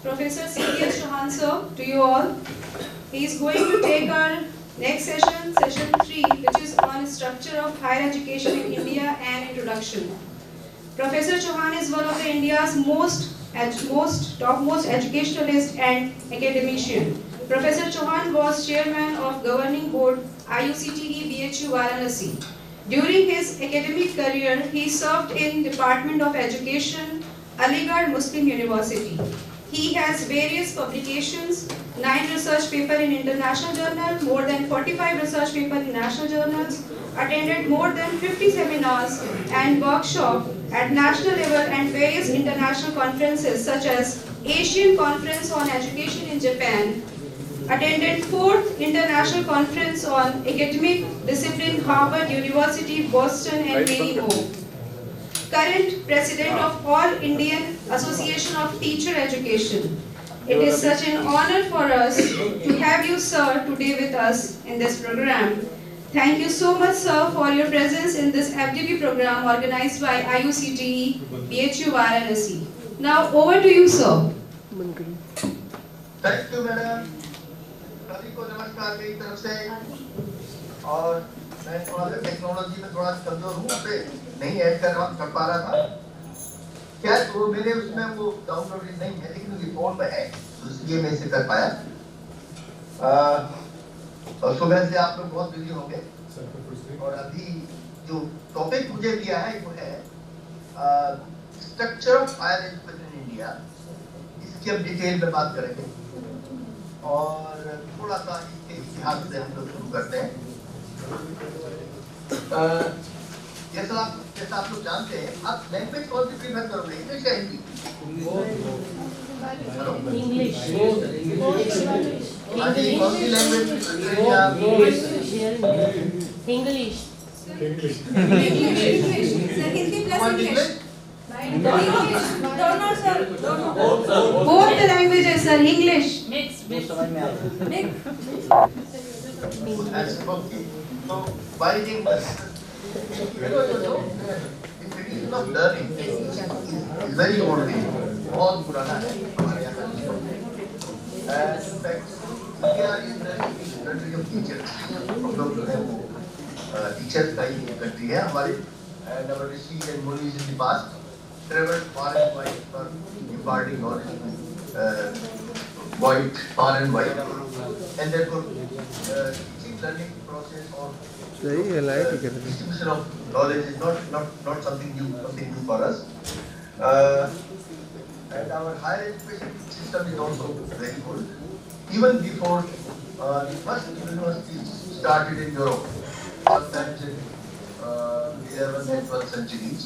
Professor C.S. Chauhan sir, to you all. He is going to take our next session, session 3, which is on structure of higher education in India and introduction. Professor Chauhan is one of the India's topmost educationalist and academician. Professor Chauhan was chairman of governing board IUCTE BHU Varanasi. During his academic career, he served in Department of Education, Aligarh Muslim University. He has various publications, 9 research papers in international journals, more than 45 research papers in national journals, attended more than 50 seminars and workshops at national level and various international conferences such as Asian Conference on Education in Japan, attended 4th International Conference on Academic Discipline, Harvard University, Boston, and many more. Current President of All Indian Association of Teacher Education. It is such an honor for us to have you, sir, today with us in this program. Thank you so much, sir, for your presence in this FDB program organized by IUCTE BHU Varanasi. Now, over to you, sir. Thank you, madam. सभी को नमस्कार मेरी तरफ से। और मैं थोड़ा सा टेक्नोलॉजी में थोड़ा कमजोर हूँ, पे नहीं ऐड कर पा रहा था। क्या तो मेरे उसमें वो डाउनलोड नहीं है, लेकिन मेरी फोन में है, तो इसलिए मैं इसे कर पाया। और सुबह से आप लोग बहुत बिजी होंगे। और अभी जो टॉपिक मुझे दिया है वो है structure of higher education in India. इसकी हम डिटेल में बात करेंगे और थोड़ा सा इसके इतिहास से हम लोग शुरू करते हैं। जैसा आप लोग जानते हैं, आप लैंग्वेज कौन सी प्रीफर करोगे, इंग्लिश या हिंदी? इंग्लिश। हाँ जी, कौन सी लैंग्वेज प्रीफर करेंगे आप? English. Sir, Hindi plus English. Dono, sir. Both the languages, sir. English. Mix. So, bilingual. The tradition of learning is very old. बहुत पुराना है हमारे यहाँ। And in fact, India is the country of teachers. हम लोग जो है वो teachers का ही country है हमारे। And our rishis and munis in the past traveled far and wide for imparting knowledge, far and wide, and therefore teaching learning process or distribution of knowledge is not something new for us. And our higher education system is also very old. Even before the first universities started in Europe, sometimes in 11th and 12th centuries,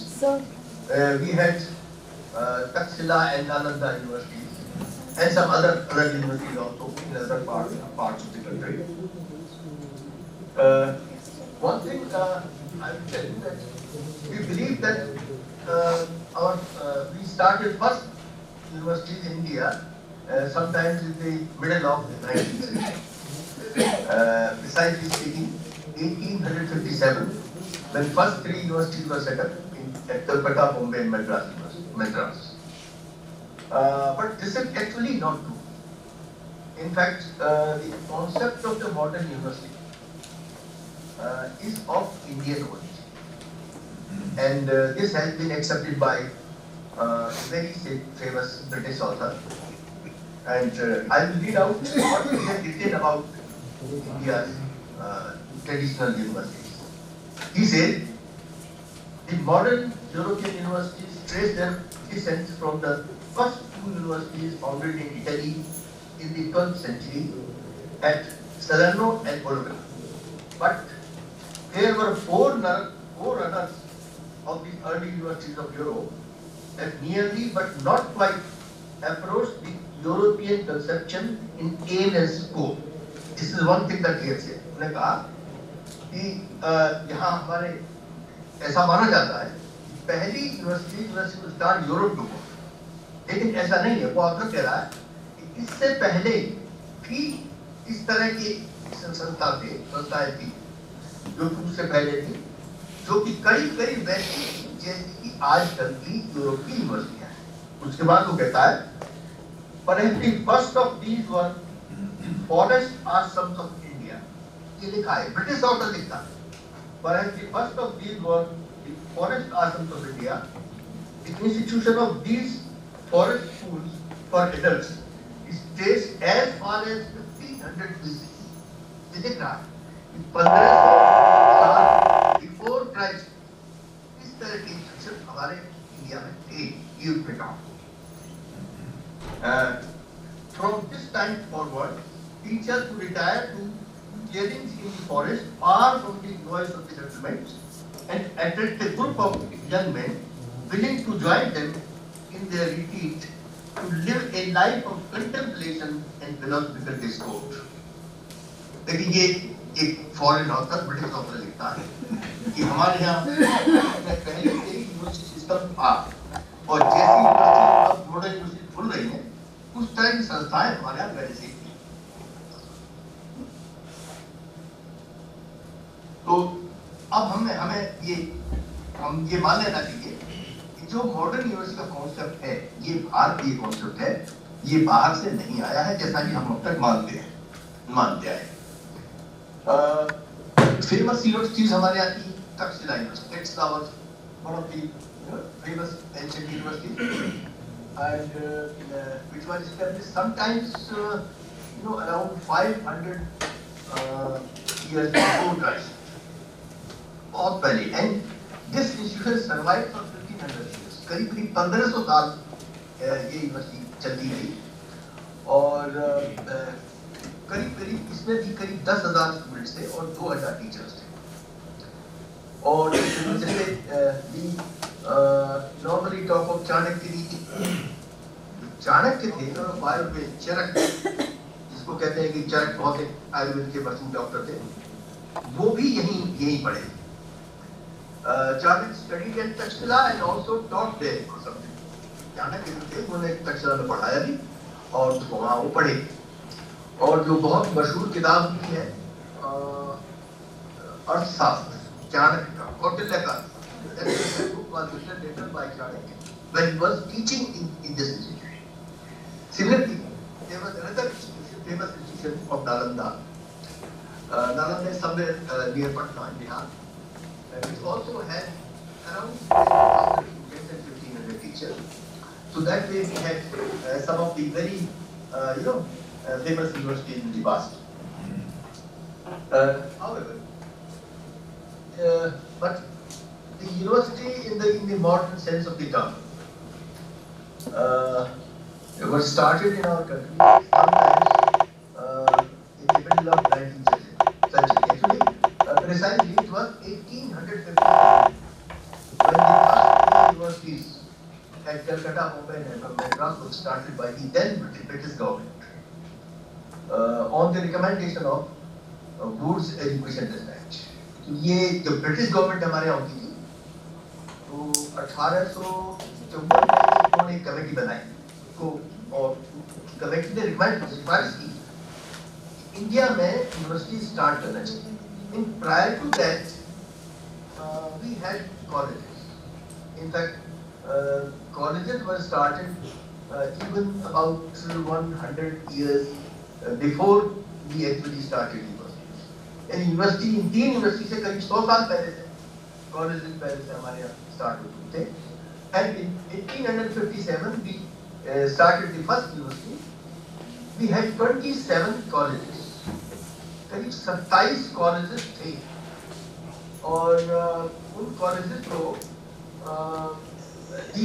we had Taxila and Nalanda universities and some other universities also in other parts of the country. One thing I will tell you that we believe that we started first universities in India sometimes in the middle of the 19th century. Precisely speaking, 1857, when first 3 universities were set up at Calcutta, Bombay, and Madras. But this is actually not true. In fact, the concept of the modern university is of Indian origin, and this has been accepted by a very famous British author. And I will read out what he has written about India's traditional universities. He said, the modern European universities trace their descent from the first 2 universities founded in Italy in the 12th century at Salerno and Bologna. But there were four runners of the early universities of Europe that nearly but not quite approached the European conception in aim and scope. This is one thing that he has said. उन्होंने कहा कि यहाँ हमारे ऐसा माना जाता है पहली यूनिवर्सिटी स्टार्ट यूरोप में हुआ, लेकिन ऐसा नहीं है। वो ऑथर कह रहा है कि इससे पहले भी इस तरह की संस्थाएं थी जो उससे पहले थी, जो कि करीब वैसी जैसी कि आजकल की यूरोप की यूनिवर्सिटियां हैं। उसके बाद वो कहता है Perhaps the first of these were forest ashrams of India. ये लिखा है, British author लिखता है. Perhaps the first of these were the forest ashrams of India. The institution of these forest schools for adults states as far as 1500 BC. ये लिख रहा है. 1500 साल before Christ इस तरह की इंस्ट्रक्शन हमारे इंडिया में थे, यूज में काम. From this time forward, teachers who retire to clearings in the forest far from the noise of the settlements and attract a group of young men willing to join them in their retreat to live a life of contemplation and philosophical discourse. लेकिन ये एक foreign author, British author लिखता है कि हमारे यहाँ पहले से ही यूनिवर्सिटी सिस्टम था और जैसी यूनिवर्सिटी अब मॉडर्न यूनिवर्सिटी खुल रही है उस तरह की संस्थाएं हमारे यहाँ पहले से थी. तो अब हमें ये मान लेना चाहिए कि जो मॉडर्न यूनिवर्सिटी का कॉन्सेप्ट है ये भारतीय कॉन्सेप्ट है, ये बाहर से नहीं आया है जैसा कि हम अब तक मानते आए. फेमस यूनिवर्सिटीज हमारे यहाँ की Takshashila university, Texas was one of the famous ancient universities, and which was established sometimes around 500 years before Christ. बहुत पहले. And this institution survived for 1500 years. करीब 1500 साल ये यूनिवर्सिटी चलती रही और करीब इसमें भी करीब 10,000 स्टूडेंट्स थे और 2,000 टीचर्स थे. और जैसे नॉर्मली टॉक ऑफ चाणक्य नीति, चाणक्य थे बायो में चरक, जिसको कहते हैं कि चरक बहुत एक आयुर्वेद के मशहूर डॉक्टर थे, वो भी यही पढ़े. Chanakya studied at Taxila and also taught there for some time. Chanakya थे उन्होंने तक्षशिला में पढ़ाया भी और उसको वहाँ वो पढ़े. और जो बहुत मशहूर किताब भी है अर्थशास्त्र चाणक्य का, कौटिल्य का, when he was teaching in this institution. Similarly, there was another institution, famous institution of Nalanda. Nalanda is somewhere near Patna in Bihar, which also had around 10,000 and 1,500 teachers. So that way we had some of the very famous universities in the past. However, but the university in the modern sense of the term was started in our country sometimes in the middle of 19th century. Actually, precisely it was 1850 when the first two universities at Calcutta, Bombay and Madras was started by the then British government. On the recommendation of Goods Education Dispatch. तो ये जो British government हमारे यहाँ होती थी तो 1854 में उन्होंने एक कमेटी बनाई को, और कमेटी ने रिक्वायर्स की इंडिया में यूनिवर्सिटी स्टार्ट करना चाहिए. In prior to that we had colleges. In fact colleges were started even about 100 years before we actually started universities. And university in 3 university से करीब 100 साल पहले से कॉलेजेस पहले से हमारे यहाँ स्टार्ट होते थे. And in 1857 we started the first university. We had 27 colleges. करीब 27 कॉलेजेस थे और उन कॉलेजेस को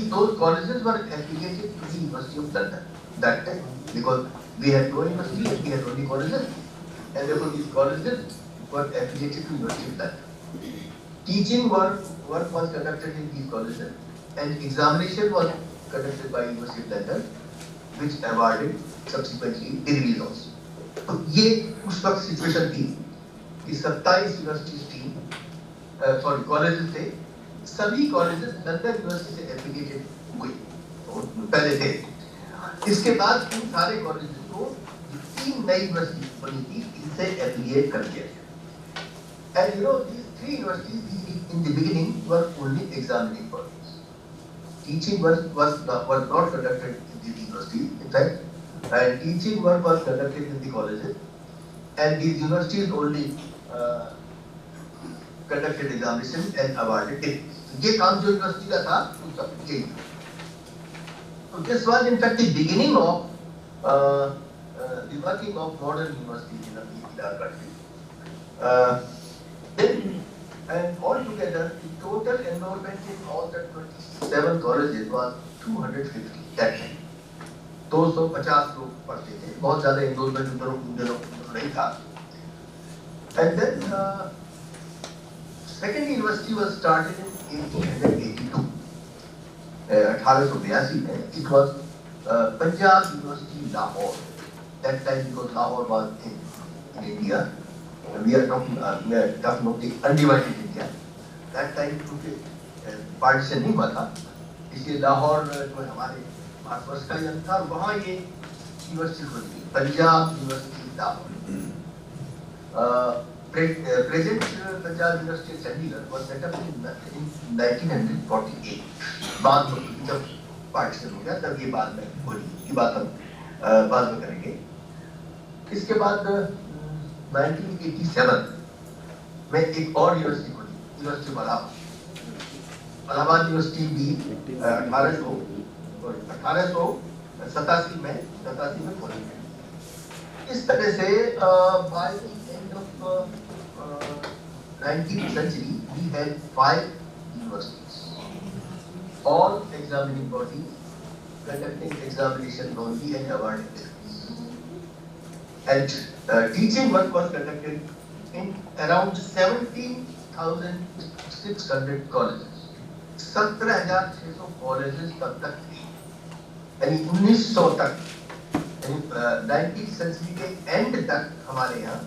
those colleges were affiliated to the University of London that time because we had no university and we had only colleges, and therefore these colleges were affiliated to University of London. Teaching work was conducted in these colleges and examination was conducted by University of London, which awarded subsequently degrees also. तो ये उस वक्त situation थी कि 27 universities थी, colleges थे. सभी colleges London university से एफिलिएटेड हुए पहले थे. इसके बाद इन सारे कॉलेजेस को 3 नई यूनिवर्सिटी बनी थी, इनसे एफिलिएट कर दिया गया. And these 3 universities in the beginning were only examining bodies. Teaching was not conducted in the university. In fact, and teaching work was conducted in the colleges, and these universities only conducted examination and awarded degrees. ये काम जो university का था वो सब यही था. So this was in fact the beginning of the working of modern universities in our country. Then and altogether the total enrollment in all the 27 colleges was 250 that time. 250 लोग पढ़ते थे, बहुत ज़्यादा enrollment उन दिनों नहीं था. And then second university was started in 1882. 1882 में it was Punjab University Lahore. That time because Lahore was in India. We are talking of the undivided India. That time क्योंकि partition नहीं हुआ था, इसलिए लाहौर जो हमारे भारतवर्ष का ही था, वहाँ ये यूनिवर्सिटी खुली थी, Punjab university Lahore. Present Punjab University Chandigarh was set up in 1948. बाद में जब पार्टीशन हो गया तब ये बाद में बोली, ये बात हम बाद में करेंगे. इसके बाद 1987 में एक और यूनिवर्सिटी खुली, यूनिवर्सिटी इलाहाबाद यूनिवर्सिटी भी 1887 में खोली गई. इस तरह से by the end of 19th century we had 5 universities, all examining bodies conducting examination only and awarding degrees. And teaching work was conducted in around 17,600 colleges. 17,600 colleges तब तक थे, यानी 1900 तक, यानी 19th century के end तक हमारे यहाँ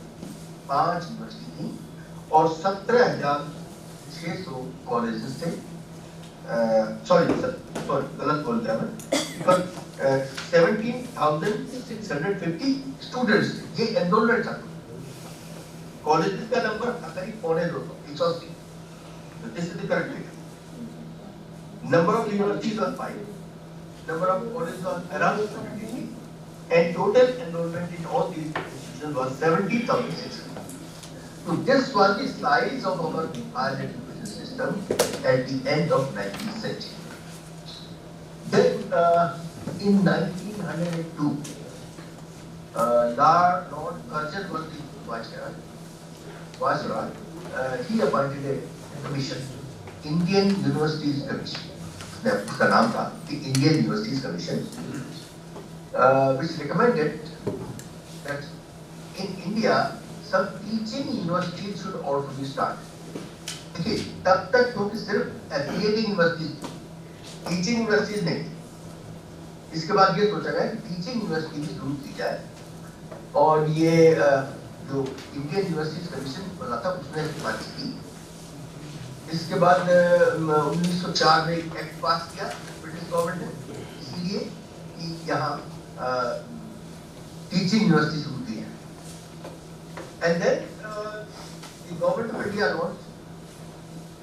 5 यूनिवर्सिटी थी और 17,600 कॉलेजेस थे. सॉरी गलत बोल दिया मैं, पर 17,650 स्टूडेंट्स थे, ये एनरोलमेंट था. कॉलेजेस का नंबर करीब 180. This is the correct figure. Number of universities was 5. Number of colleges was around 180, and total enrollment in all these institutions was 70,600. So this was the size of our higher education system at the end of 19th century. Then in 1902, Lord Curzon was the Viceroy. He appointed a commission, Indian Universities Commission. उसका नाम था the Indian Universities Commission, which recommended that in India some teaching universities should also be started. देखिए तब तक क्योंकि सिर्फ affiliating universities, teaching universities नहीं. इसके बाद ये सोचा गया कि teaching university भी शुरू की जाए, और ये जो Indian Universities Commission बना था उसने सिफारिश की. इसके बाद 1904 में एक एक्ट पास किया ब्रिटिश गवर्नमेंट ने, इसलिए कि यहाँ टीचिंग यूनिवर्सिटी शुरू की है. And then the government of India launch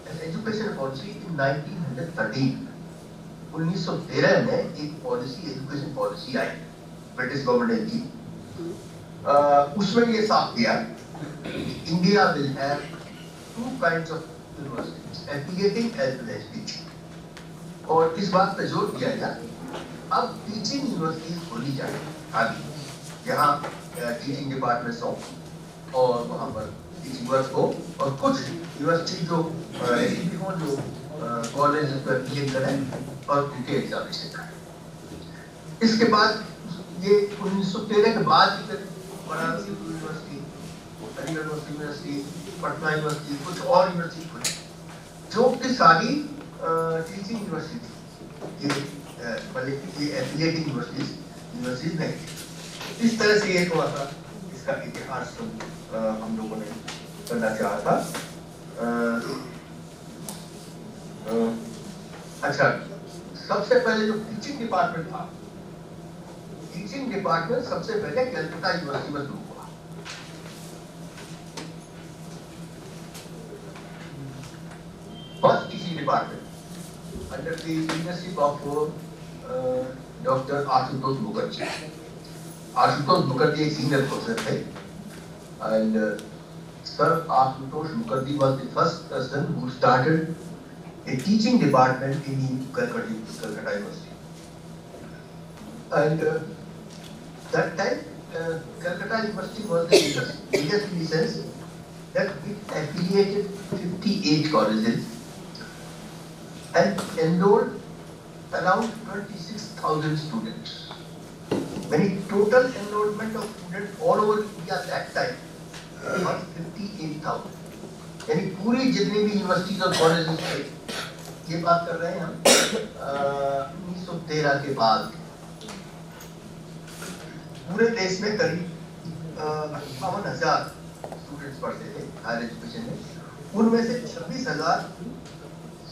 an education policy in 1913. 1913 में एक पॉलिसी, एजुकेशन पॉलिसी आई ब्रिटिश गवर्नमेंट की. उसमें ये साफ किया India will have 2 kinds of universities, affiliating as well as teaching. और इस बात पर जोर दिया गया अब टीचिंग यूनिवर्सिटीज खोली जाए आगे, यहाँ टीचिंग डिपार्टमेंट्स हो और वहाँ पर टीचिंग वर्क हो, और कुछ यूनिवर्सिटी जो ऐसी हो जो कॉलेज पर एफिलिएट करें और उनके एग्जामिनेशन करें. इसके बाद ये 1913 के बाद Banaras university, Aligarh university, Patna university, कुछ और यूनिवर्सिटी खुली जो कि सारी टीचिंग यूनिवर्सिटी, ये एफिलिएटिंग यूनिवर्सिटीज नहीं थी. इस तरह से ये थोड़ा सा इसका इतिहास हम लोगों ने करना चाहा था. अच्छा, सबसे पहले जो टीचिंग डिपार्टमेंट था, टीचिंग डिपार्टमेंट सबसे पहले कलकत्ता यूनिवर्सिटी में शुरू हुआ. First teaching department under the leadership of Dr. Ashutosh Mukherjee. Ashutosh Mukherjee एक सीनियर प्रोफेसर थे, and Sir Ashutosh Mukherjee was the first person who started a teaching department in Calcutta University. And that time, Calcutta University was the biggest in the sense that it affiliated 58 colleges and enrolled around 26,000 students. When the total enrollment of students all over India at that time was 58,000. यानी पूरी जितनी भी universities और colleges थे, ये बात कर रहे हैं हम 1913 के बाद, पूरे देश में करीब 58,000 स्टूडेंट्स पढ़ते थे हायर एजुकेशन में, उनमें से 26,000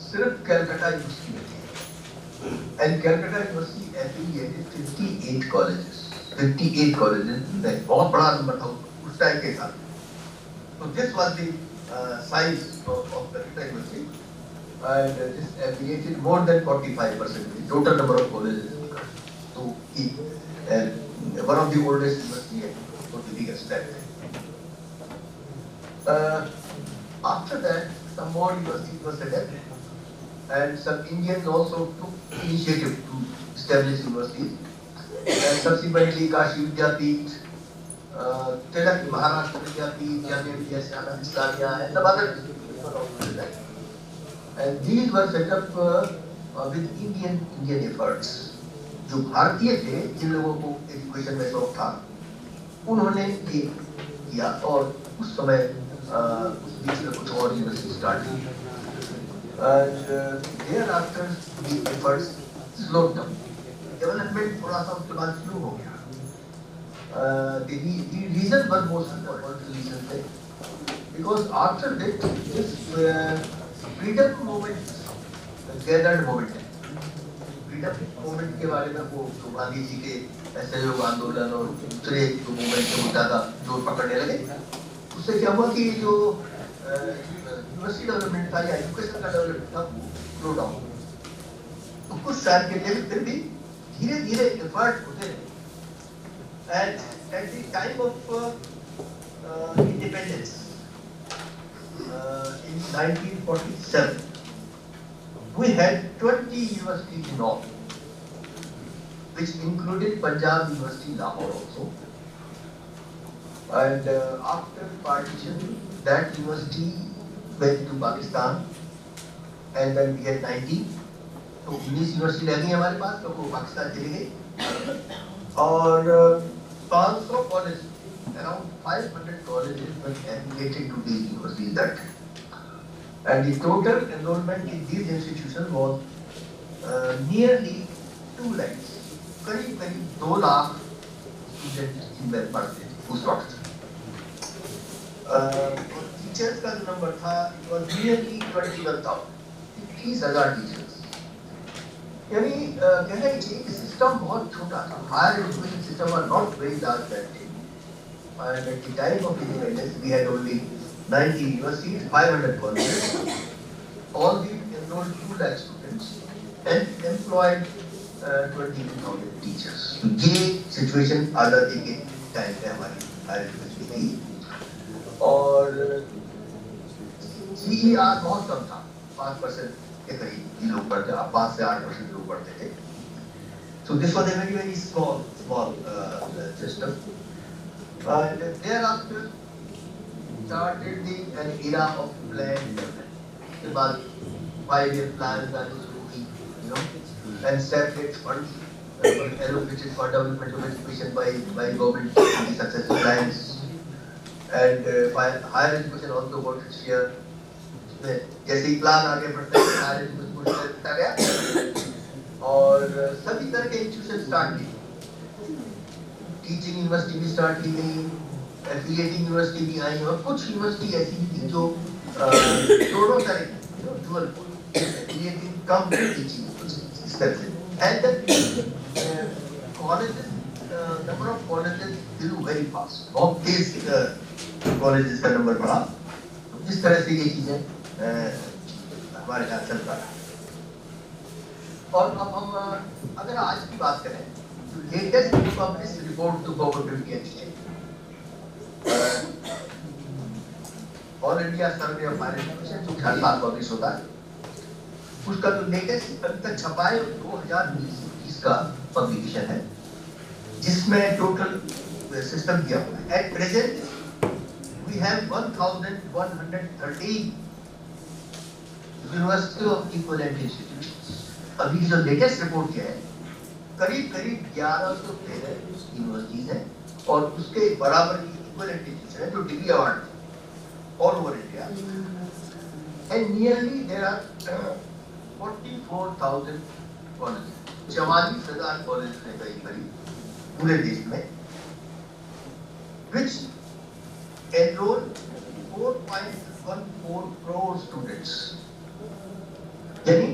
सिर्फ कलकत्ता यूनिवर्सिटी में थे। And Calcutta University affiliated 58 colleges. 58 colleges, बहुत बड़ा नंबर था उस टाइम के साथ। So this was the size of Calcutta University, and this affiliated more than 45% the total number of colleges. So one of the oldest university and one of the biggest that time. After that, some more universities were set up, and some Indians also took initiative to establish universities. And subsequently, Kashi Vidyapeeth, Tilak Maharashtra Vidyapeeth, Jamia Vidya Islamia, and some other institutions were also set up. And these were set up with Indian efforts. जो भारतीय थे, जिन लोगों को education में शौक था, उन्होंने ये किया और उस समय उस बीच में कुछ और यूनिवर्सिटी स्टार्ट की। Thereafter the efforts slowed down. Development थोड़ा सा उसके बाद शुरू हो गया। The reason was most important reason थे, because after that this freedom movement gathered momentum. Freedom movement के बारे में वो गांधी जी के असहयोग आंदोलन और दूसरे जो मूवमेंट के मुद्दा का जोर पकड़ने लगे, उससे क्या हुआ कि जो यूनिवर्सिटी डेवलपमेंट था या एजुकेशन का डेवलपमेंट था वो स्लो डाउन। तो कुछ साल के लिए फिर भी धीरे धीरे एफर्ट होते रहे। And at the time of independence in 1947 we had 20 universities in all, which included Punjab University, Lahore also. And after partition, that university went to Pakistan, and then we had 90. तो 19 university रह गई हमारे पास, तो वो पाकिस्तान चली गई। और 500 college, around 500 colleges were affiliated to these universities that time. And the total enrollment in these institutions was nearly 2 lakhs. करीब 2 लाख स्टूडेंट इनमें पढ़ते थे उस वक्त। टीचर्स का जो नंबर था it was nearly 21,000, 30,000 टीचर्स। यानी कहना चाहिए कि सिस्टम बहुत छोटा था। Higher education system was not very large that time. And at the time of independence, we had only 90 universities, 500 colleges, all these enrolled 2 lakh students and employed 20,000 teachers. तो ये situation आज़ादी के टाइम पे हमारी higher education थी। और CER बहुत कम था, 5% के करीब लोग पढ़ते, 5 से 8% लोग पढ़ते थे। So this was a very small system. And thereafter started an era of planned development. The बाद 5-year plans that was moving, and separate funds were allocated for development of education by government in the successive plans. And higher education also got its share. जैसे ही plan आगे बढ़ता है, higher education को share करता गया और सभी तरह के इंस्टीट्यूशन स्टार्ट किए। टीचिंग यूनिवर्सिटी भी स्टार्ट की गई, एफिलिएटिंग यूनिवर्सिटी भी आई, और कुछ यूनिवर्सिटी ऐसी भी थी जो दोनों तरह की डुअल एफिलिएटिंग कम टीचिंग इस तरह से। And colleges, number of colleges grew very fast, बहुत तेज कॉलेजेस का नंबर बढ़ा। जिस तरह से ये चीजें हमारे यहाँ चल रहा है। और अब हम अगर आज की बात करें latest published report to Probability Exchange, all India survey of higher education जो हर साल पब्लिश होता है, उसका जो लेटेस्ट अभी तक छपा है 2020 का पब्लिकेशन है, जिसमें टोटल सिस्टम दिया हुआ है. At present we have 1113 university of equivalent institutions. अभी जो लेटेस्ट रिपोर्ट किया है, करीब 1113 यूनिवर्सिटीज हैं और उसके बराबर की इक्विवेलेंट इंस्टीट्यूशन है जो degree award all over India, and nearly there are 44,000 colleges, 44,000 colleges हैं करीब पूरे देश में, which enroll 4.14 crore students, यानी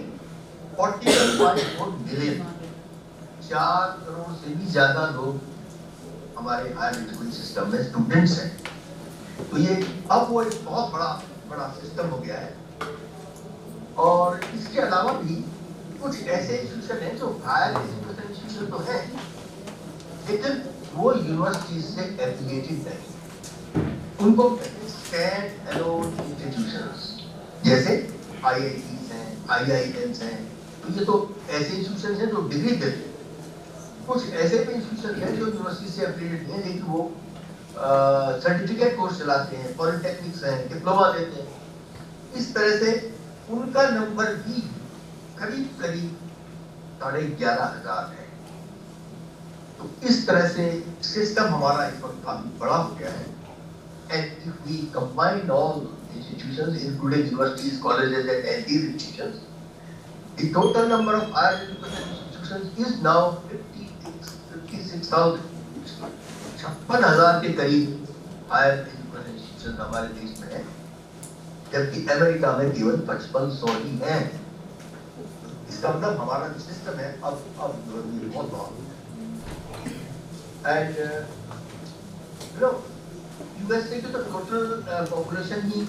41.4 million, 4 करोड़ से भी ज्यादा लोग हमारे हायर एजुकेशन सिस्टम में स्टूडेंट्स हैं. तो ये अब वो एक बहुत बड़ा सिस्टम हो गया है. और इसके अलावा भी कुछ ऐसे इंस्टीट्यूशन हैं जो हायर एजुकेशन इंस्टीट्यूशन तो है, लेकिन वो यूनिवर्सिटी से एफिलिएटेड नहीं. उनको स्टैंड अलोन इंस्टीट्यूशंस जैसे आईआईटीज हैं, आईआईएम्स हैं. तो ये तो ऐसे इंस्टीट्यूशन हैं जो डिग्री देते हैं. कुछ ऐसे भी इंस्टीट्यूशन हैं जो यूनिवर्सिटी से एफिलिएटेड हैं, लेकिन वो सर्टिफिकेट कोर्स चलाते हैं, पॉलिटेक्निक्स हैं, डिप्लोमा देते हैं. इस तरह से उनका नंबर भी करीब 11,500 है. तो इस तरह से सिस्टम हमारा इस वक्त काफी बड़ा हो गया है. And if we combine all institutions including universities, colleges and these institutions, the total number of higher education institutions is now 56,000. 56,000 के करीब हायर एजुकेशन इंस्टीट्यूशन हमारे देश में है, जबकि अमेरिका में केवल 5500 ही हैं. इसका मतलब हमारा जो सिस्टम है अब बहुत बड़ा. एंड यूएसए की तो टोटल पॉपुलेशन ही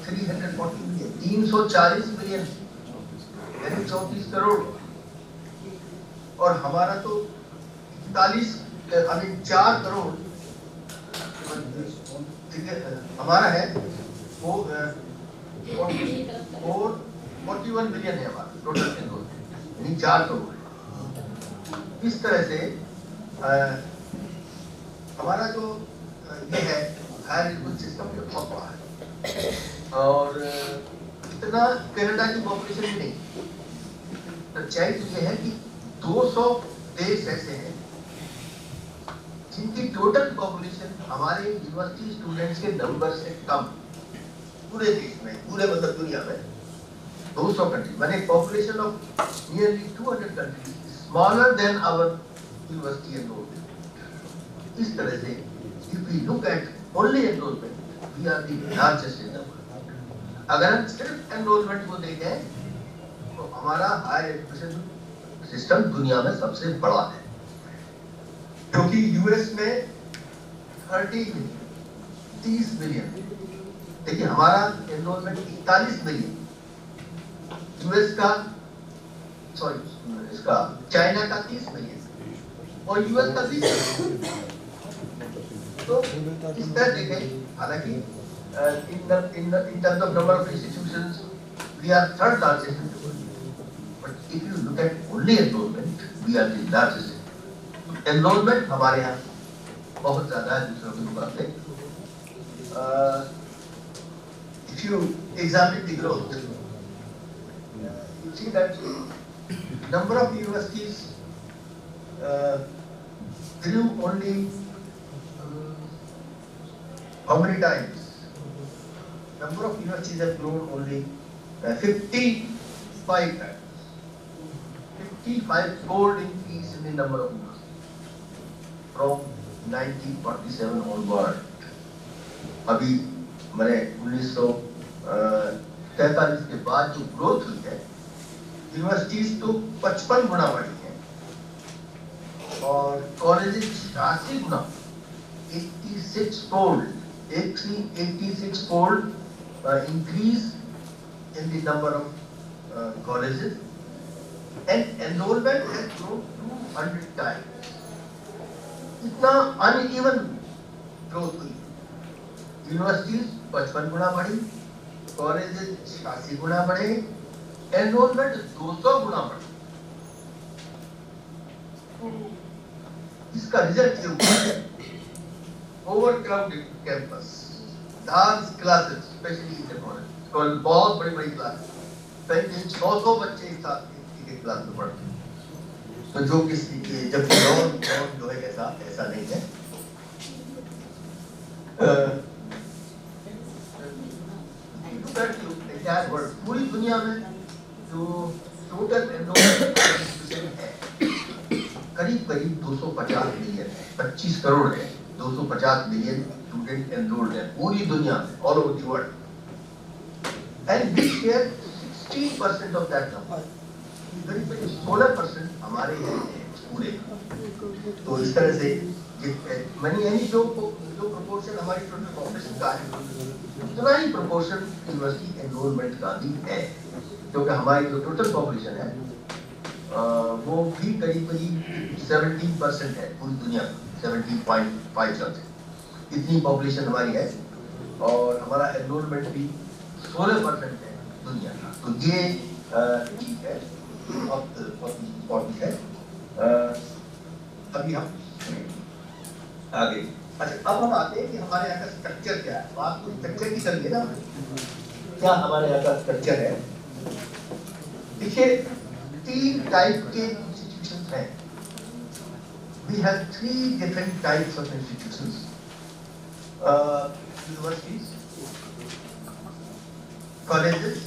340 मिलियन, 340 मिलियन, यानी 34 करोड़. और हमारा तो 4 करोड़ हमारा है, वो 41 मिलियन है हमारा टोटल एनरोलमेंट, यानी 4 करोड़. इस तरह से हमारा जो ये है हायर एजुकेशन सिस्टम ये बहुत बड़ा है. और इतना कनाडा की पॉपुलेशन भी नहीं. सच्चाई तो ये है कि 200 देश ऐसे हैं जिनकी टोटल पॉपुलेशन हमारे यूनिवर्सिटी स्टूडेंट्स के नंबर से कम, पूरे देश में, पूरे मतलब दुनिया में 200 कंट्री, माने population of nearly 200 countries smaller than our university enrolment. इस तरह से if we look at only enrolment we are the largest in the world. अगर हम सिर्फ एनरोलमेंट को देखें तो हमारा हायर एजुकेशन सिस्टम दुनिया में सबसे बड़ा है, क्योंकि यूएस में 30 मिलियन, देखिए हमारा एनरोलमेंट 41 मिलियन, यूएस का इसका चाइना का 30 मिलियन और यूएस का 20 मिलियन. तो इस तरह देखें, हालांकि in terms of number of institutions we are third largest in the world, but if you look at only enrollment we are the largest. Enrolment हमारे यहाँ बहुत ज्यादा है दूसरों के मुकाबले. If you examine the growth, you see that number of universities grew only how many times? Number of universities have grown only 55 times. 55-fold increase in the number of universities from 1947 onward. अभी मैंने 1943 के बाद जो growth हुई है, universities तो 55 गुना बढ़ी हैं और colleges 86 Guna, 86-fold increase in the number of colleges, and enrollment has grown 200 times. इतना अनइवन ग्रोथ हुई। यूनिवर्सिटीज 55 गुना बढ़ी, कॉलेजेस 86 गुना बढ़े, एनरोलमेंट 200 गुना बढ़ी। इसका रिजल्ट ये हुआ है, overcrowded campus, dance classes specially in college, बहुत बड़ी बड़ी क्लासेस, 600 बच्चे एक साथ एक क्लास में पढ़ते हैं। तो जो किसी जबकि नॉन जो है ऐसा नहीं है। पूरी दुनिया में जो टोटल एनरोलमेंट है करीब 250 मिलियन है, 25 करोड़ है, 250 मिलियन स्टूडेंट एनरोल्ड है पूरी दुनिया में, all over the world, and we share 60% of that number. करीब 16% हमारे हैं पूरे। तो इस तरह से जो प्रोपोर्शन हमारी टोटल पॉपुलेशन का है, उतना ही प्रोपोर्शन यूनिवर्सिटी एनरोलमेंट का भी है, क्योंकि हमारी जो टोटल पॉपुलेशन है वो भी करीब 17% है पूरी दुनिया में, 17.5 समथिंग इतनी पॉपुलेशन हमारी है, और हमारा एनरोलमेंट भी 16% है दुनिया का। तो ये ठीक है, है। अभी हम आगे, अच्छा अब हम आते हैं कि हमारे यहाँ का स्ट्रक्चर क्या है। बात तो स्ट्रक्चर की करिए ना, क्या हमारे यहाँ का स्ट्रक्चर है। देखिए 3 टाइप के इंस्टीट्यूशंस हैं। We have 3 different types of institutions, universities, colleges,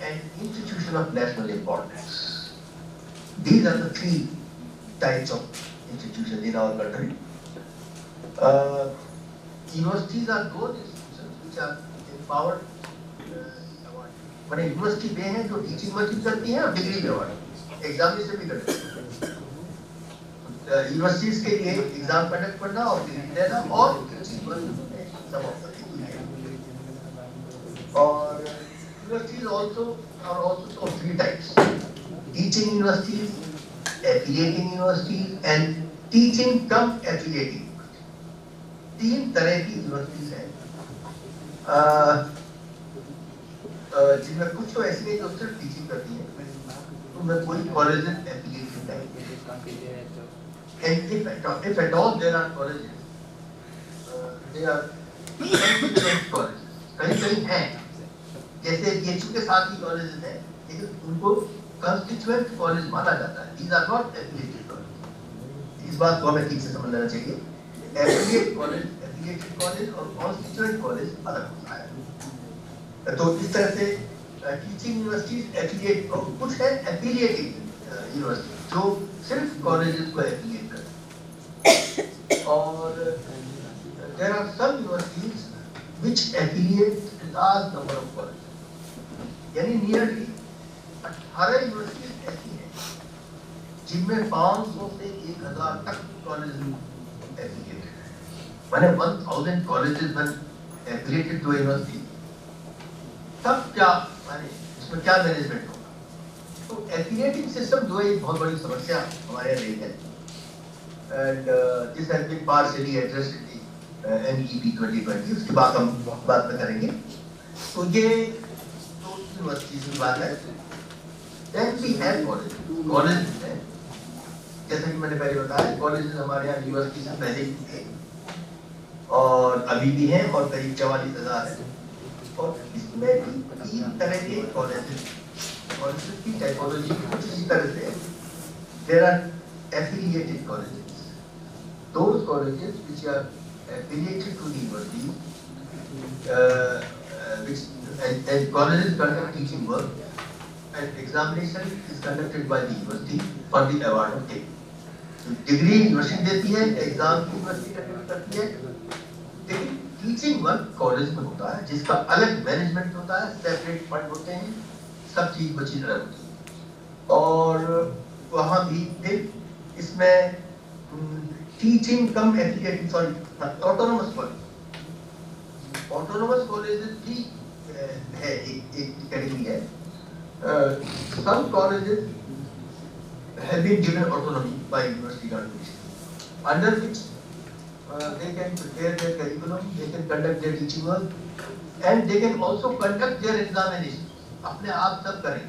and institution of national importance. These are the 3 types of institutions in our country. Universities are those institutions which are empowered. मैंने university में है जो teaching working करती है और degree में award examination भी करती है। यूनिवर्सिटीज के लिए एग्जाम कंडक्ट करना और डिग्री देना और टीचिंग वर्किंग सब ऑफ द और universities also of 3 types: teaching universities, affiliating universities, and teaching cum affiliating. 3 तरह की यूनिवर्सिटीज हैं, जिनमें कुछ तो ऐसी है जो सिर्फ टीचिंग करती है, उनमें कोई कॉलेज एफिलिएटेड नहीं है। And if at all there are colleges, they are constituent colleges. कहीं हैं, जैसे BHU के साथ ही कॉलेजेस हैं, लेकिन उनको constituent कॉलेज माना जाता है। These are not affiliated colleges. इस बात को हमें ठीक से समझ लेना चाहिए। affiliated कॉलेज और constituent कॉलेज अलग होता है। तो इस तरह से टीचिंग यूनिवर्सिटीज एफिलिएट, और कुछ है एफिलिएटिंग यूनिवर्सिटी जो सिर्फ कॉलेजेस को एफिलिएट करते हैं, और there are some universities which affiliate large number of colleges, यानी नियरली 18 यूनिवर्सिटीज ऐसी हैं जिनमें 500 से 1000 तक कॉलेज एफिलिएटेड है। माने 1000 कॉलेजेस में एफिलिएटेड टू यूनिवर्सिटी, तब क्या माने इसमें क्या मैनेजमेंट होगा। तो एफिलिएटिंग सिस्टम जो एक बहुत बड़ी समस्या हमारे यहाँ रही है, and this has been partially addressed in NEP 2020, उसकी बात हम बाद में करेंगे। तो ये तो यूनिवर्सिटीज की बात है। देन वी हैव कॉलेज है, जैसा कि मैंने पहले बताया, कॉलेजेस हमारे यहाँ यूनिवर्सिटी से पहले ही थे और अभी भी हैं, और करीब 44,000 है। और इसमें भी 3 तरह के कॉलेजेस की टाइपोलॉजी कुछ इसी तरह से। There are affiliated colleges, those colleges which are affiliated to the university, which and colleges conduct teaching work and examination is conducted by the university for the award of degree. Degree university देती है, exam university conduct करती है, लेकिन teaching work college में होता है, जिसका अलग मैनेजमेंट होता है, सेपरेट फंड होते हैं, सब चीज बची तरह होती है। और वहाँ भी फिर इसमें टीचिंग कम एफिलिएटेड, सॉरी ऑटोनोमस कॉलेज भी है, एक कैटेगरी है। सम colleges have been given autonomy by university administration, under which they can prepare their curriculum, they can conduct their teaching work, and they can also conduct their examinations. अपने आप सब करें,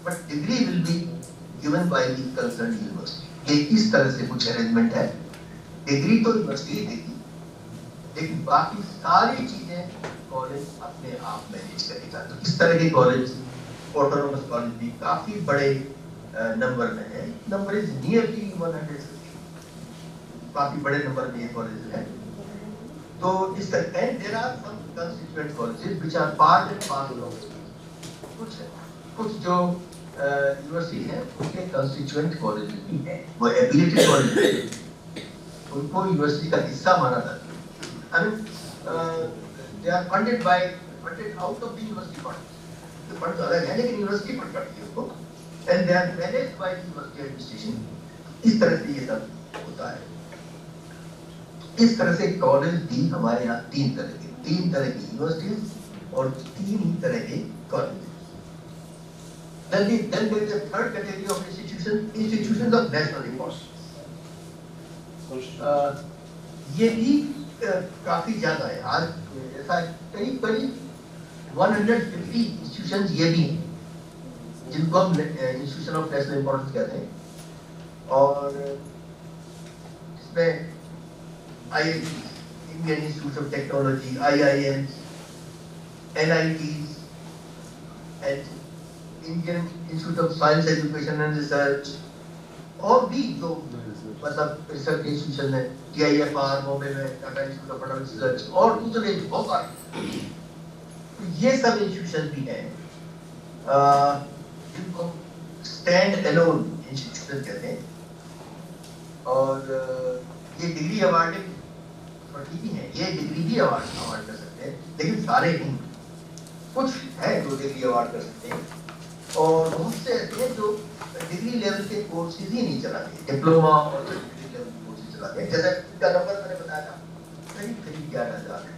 but degree will be given by the concerned university. ये इस तरह से कुछ arrangement है. Degree तो university देगी, लेकिन बाकी सारी चीजें कॉलेज अपने आप मैनेज करेगा. तो इस तरह के कॉलेज, autonomous कॉलेज भी काफी बड़े नंबर में है. Number is nearly 150. काफी बड़े नंबर में ये कॉलेज है. तो इस तरह, and there are some constituent colleges which are part and parcel of it. कुछ जो यूनिवर्सिटी है उनके constituent colleges भी हैं. वो affiliated colleges हैं, उनको यूनिवर्सिटी का हिस्सा माना जाता है. I mean, they are funded out of the university funds. तो फंड तो अलग है, लेकिन यूनिवर्सिटी फंड करती है उसको, and they are managed by the university administration. इस तरह से ये सब होता है. इस तरह से कॉलेज भी हमारे यहाँ तीन तरह की यूनिवर्सिटीज और तीन ही तरह के college. Then there is a third category of institutions of national importance. ये भी काफी ज्यादा है. आज ऐसा करीब 150 इंस्टीट्यूशंस ये भी हैं जिनको हम इंस्टीट्यूशन ऑफ नेशनल इंपॉर्टेंस कहते हैं. और इसमें IIT, Indian Institute of Technology, IIMs, NITs, and Indian Institute of Science Education and Research, और भी जो मतलब रिसर्च इंस्टीट्यूशन है, TIFR बॉम्बे में, Tata institute of fundamental research, और दूसरे बहुत सारे. तो ये सब इंस्टीट्यूशन भी हैं जिनको स्टैंड एलोन इंस्टीट्यूशन कहते हैं. और ये डिग्री अवार्डिंग भी है, ये डिग्री भी अवार्ड कर सकते हैं, लेकिन सारे नहीं. कुछ है जो डिग्री अवार्ड कर सकते हैं, और बहुत से ऐसे हैं जो डिग्री लेवल के कोर्सेज ही नहीं चलाते, डिप्लोमा और डिग्री लेवल के कोर्सेज चलाते हैं. जैसा इनका नंबर मैंने बताया था, करीब 11,000 है.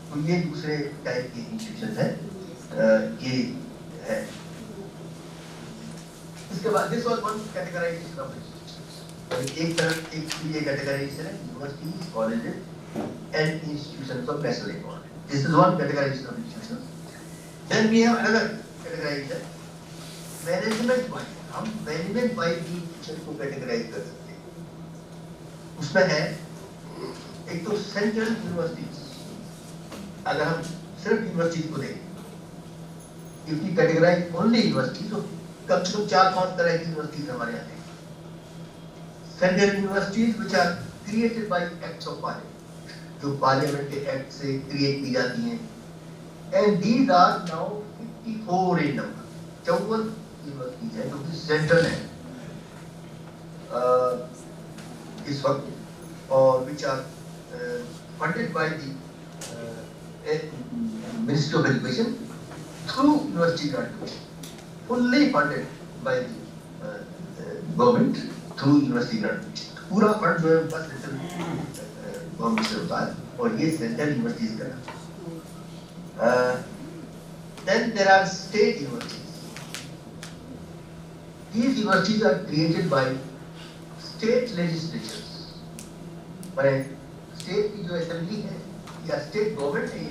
तो ये दूसरे टाइप के इंस्टीट्यूशन है. ये है. इसके बाद this was one categorisation of institutions. एक तरफ ये कैटेगराइजेशन है universities, colleges and institutions of national importance. This is one categorization of institutions. Then we have another categorization, management wise. हम management wise भी institution को categorize कर सकते हैं. उसमें है एक तो central universities. अगर हम सिर्फ यूनिवर्सिटीज को देखें, if we categorize only universities, तो कम से कम 4-5 तरह की यूनिवर्सिटीज हमारे यहाँ हैं. Central universities which are created by acts of parliament, जो पार्लियामेंट के एक्ट से क्रिएट की जाती हैं. And these are now 54 in number. 54 universities हैं जो कि सेंट्रल है इस वक्त, और which are funded by the ministry of education through university grant, fully funded by the government through university grant. पूरा फंड जो है उनका सेंट्रल गवर्नमेंट से होता है, और ये सेंट्रल यूनिवर्सिटीज का. Then there are state universities. These universities are created by state legislatures. पर स्टेट की जो असेंबली है या स्टेट गवर्नमेंट है,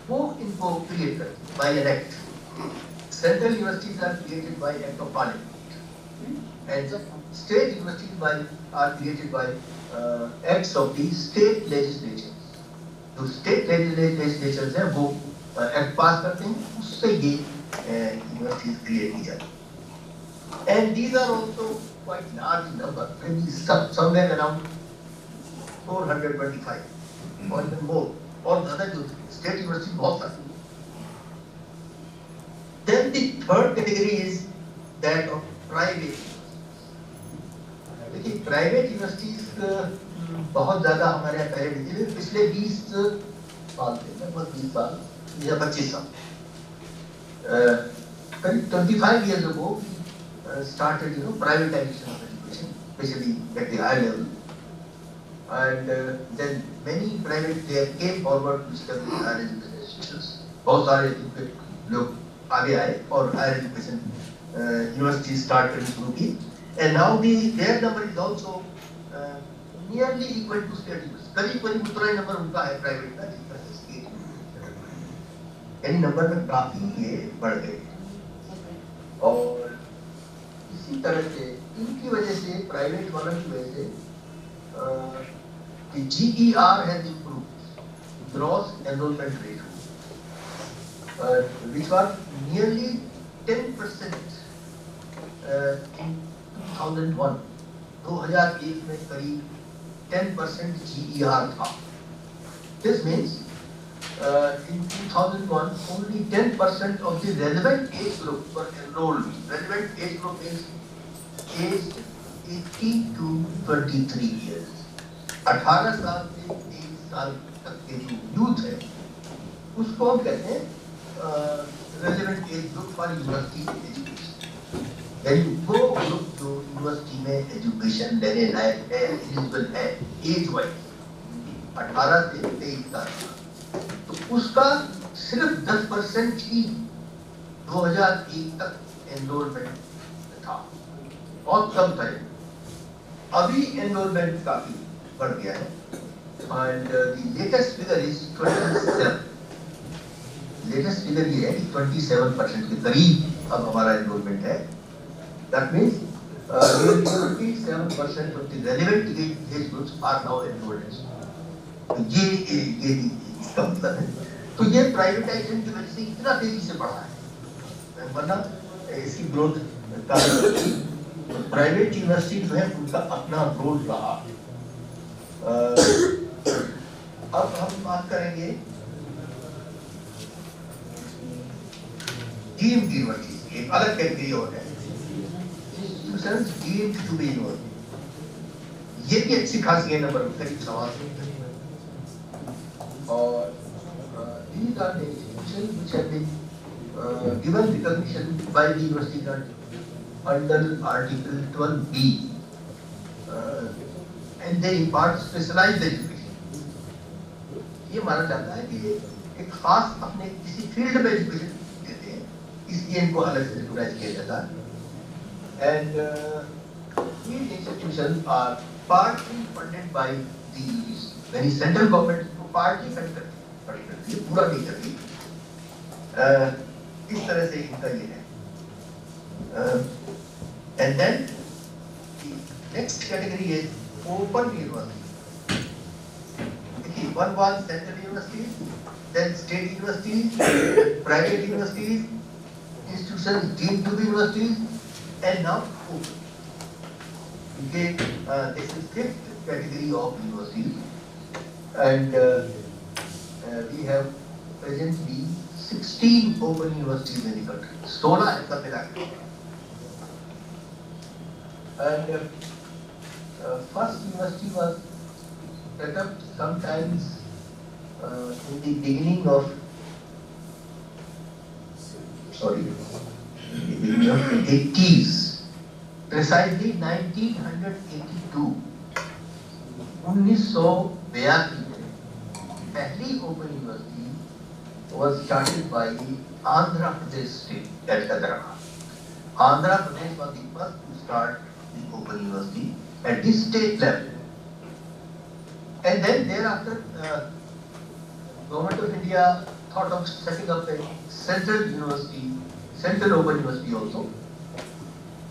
वो इनको क्रिएट करती है by an act. Central universities are created by act of parliament, and state universities are created by acts of the state legislatures. जो state legislatures हैं वो एक्ट पास करते हैं, उससे ये यूनिवर्सिटीज क्रिएट की जाती है. And these are also quite large number, maybe somewhere around 425 or even more, और ज़्यादा जो state university बहुत सारी. Then the third category is that of private. देखिए प्राइवेट यूनिवर्सिटीज बहुत ज़्यादा हमारे यहाँ पहले नहीं थी, पिछले 20 साल से, लगभग 20 साल या 25 साल, करीब 25 years ago started privatization of education, especially at the higher level, and then many private players came forward to establish higher education institutions. बहुत सारे लोग आगे आए और higher education universities start करनी शुरू की, and now their number is also nearly equal to state university, करीब करीब उतना ही नंबर उनका है प्राइवेट का जितना है स्टेट, यानी नंबर में काफी ये बढ़ गए। और इसी तरह से इनकी वजह से, प्राइवेट वालों की वजह से GER has improved, gross enrollment ratio, which was nearly 10% in 2001. 2001 में करीब 10% GER था. This means in 2001 only 10% of the relevant age group were enrolled. Relevant age group means aged 18 to 23 years. 18 साल से 23 साल तक के जो यूथ है उसको हम कहते हैं relevant age group for university education, यानी वो ग्रुप जो यूनिवर्सिटी में एजुकेशन लेने लायक है, एलिजिबल है एज वाइज 18 से 23 साल, तो उसका सिर्फ 10% ही 2001 तक एनरोलमेंट था, बहुत कम था। अभी एनरोलमेंट काफी बढ़ गया है and the latest figure is 27. Latest figure ये है कि 27% के करीब अब हमारा एनरोलमेंट है। That means 27% of the relevant age groups are now enrolled. तो ये इसका मतलब है। तो ये प्राइवेटाइजेशन की वजह से इतना तेजी से बढ़ा है, वरना इसकी ग्रोथ प्राइवेट यूनिवर्सिटी जो है उनका अपना रोल रहा। अब हम बात करेंगे डीम्ड यूनिवर्सिटी, एक अलग कैटेगरी और है institutions deemed to be university. ये भी अच्छी खासी है, नंबर करीब 125। और these are the institutions which have been given recognition by the university under Article 12B, and they impart specialized education. ये माना जाता है कि एक खास अपने किसी फील्ड में एजुकेशन देते हैं, इसलिए इनको अलग से रिकॉग्नाइज किया जाता है। And these institutions are partly funded by the very central government, तो partly fund करती है, पूरा नहीं करती। इस तरह से इनका ये है। And then the next category is open university. One was central universities, then state universities, private universities, institutions deemed to be universities, and now open. Okay, this is fifth category of universities, and we have presently 16 open universities in the country. 16 है सब मिला के। And first university was set up sometimes in the beginning of the 80s, precisely 1982, 1982 में पहली open university was started by Andhra Pradesh state at Hyderabad. Andhra Pradesh was the first to start the open university at the state level. And then thereafter, Government of India thought of setting up a central university, central open university also.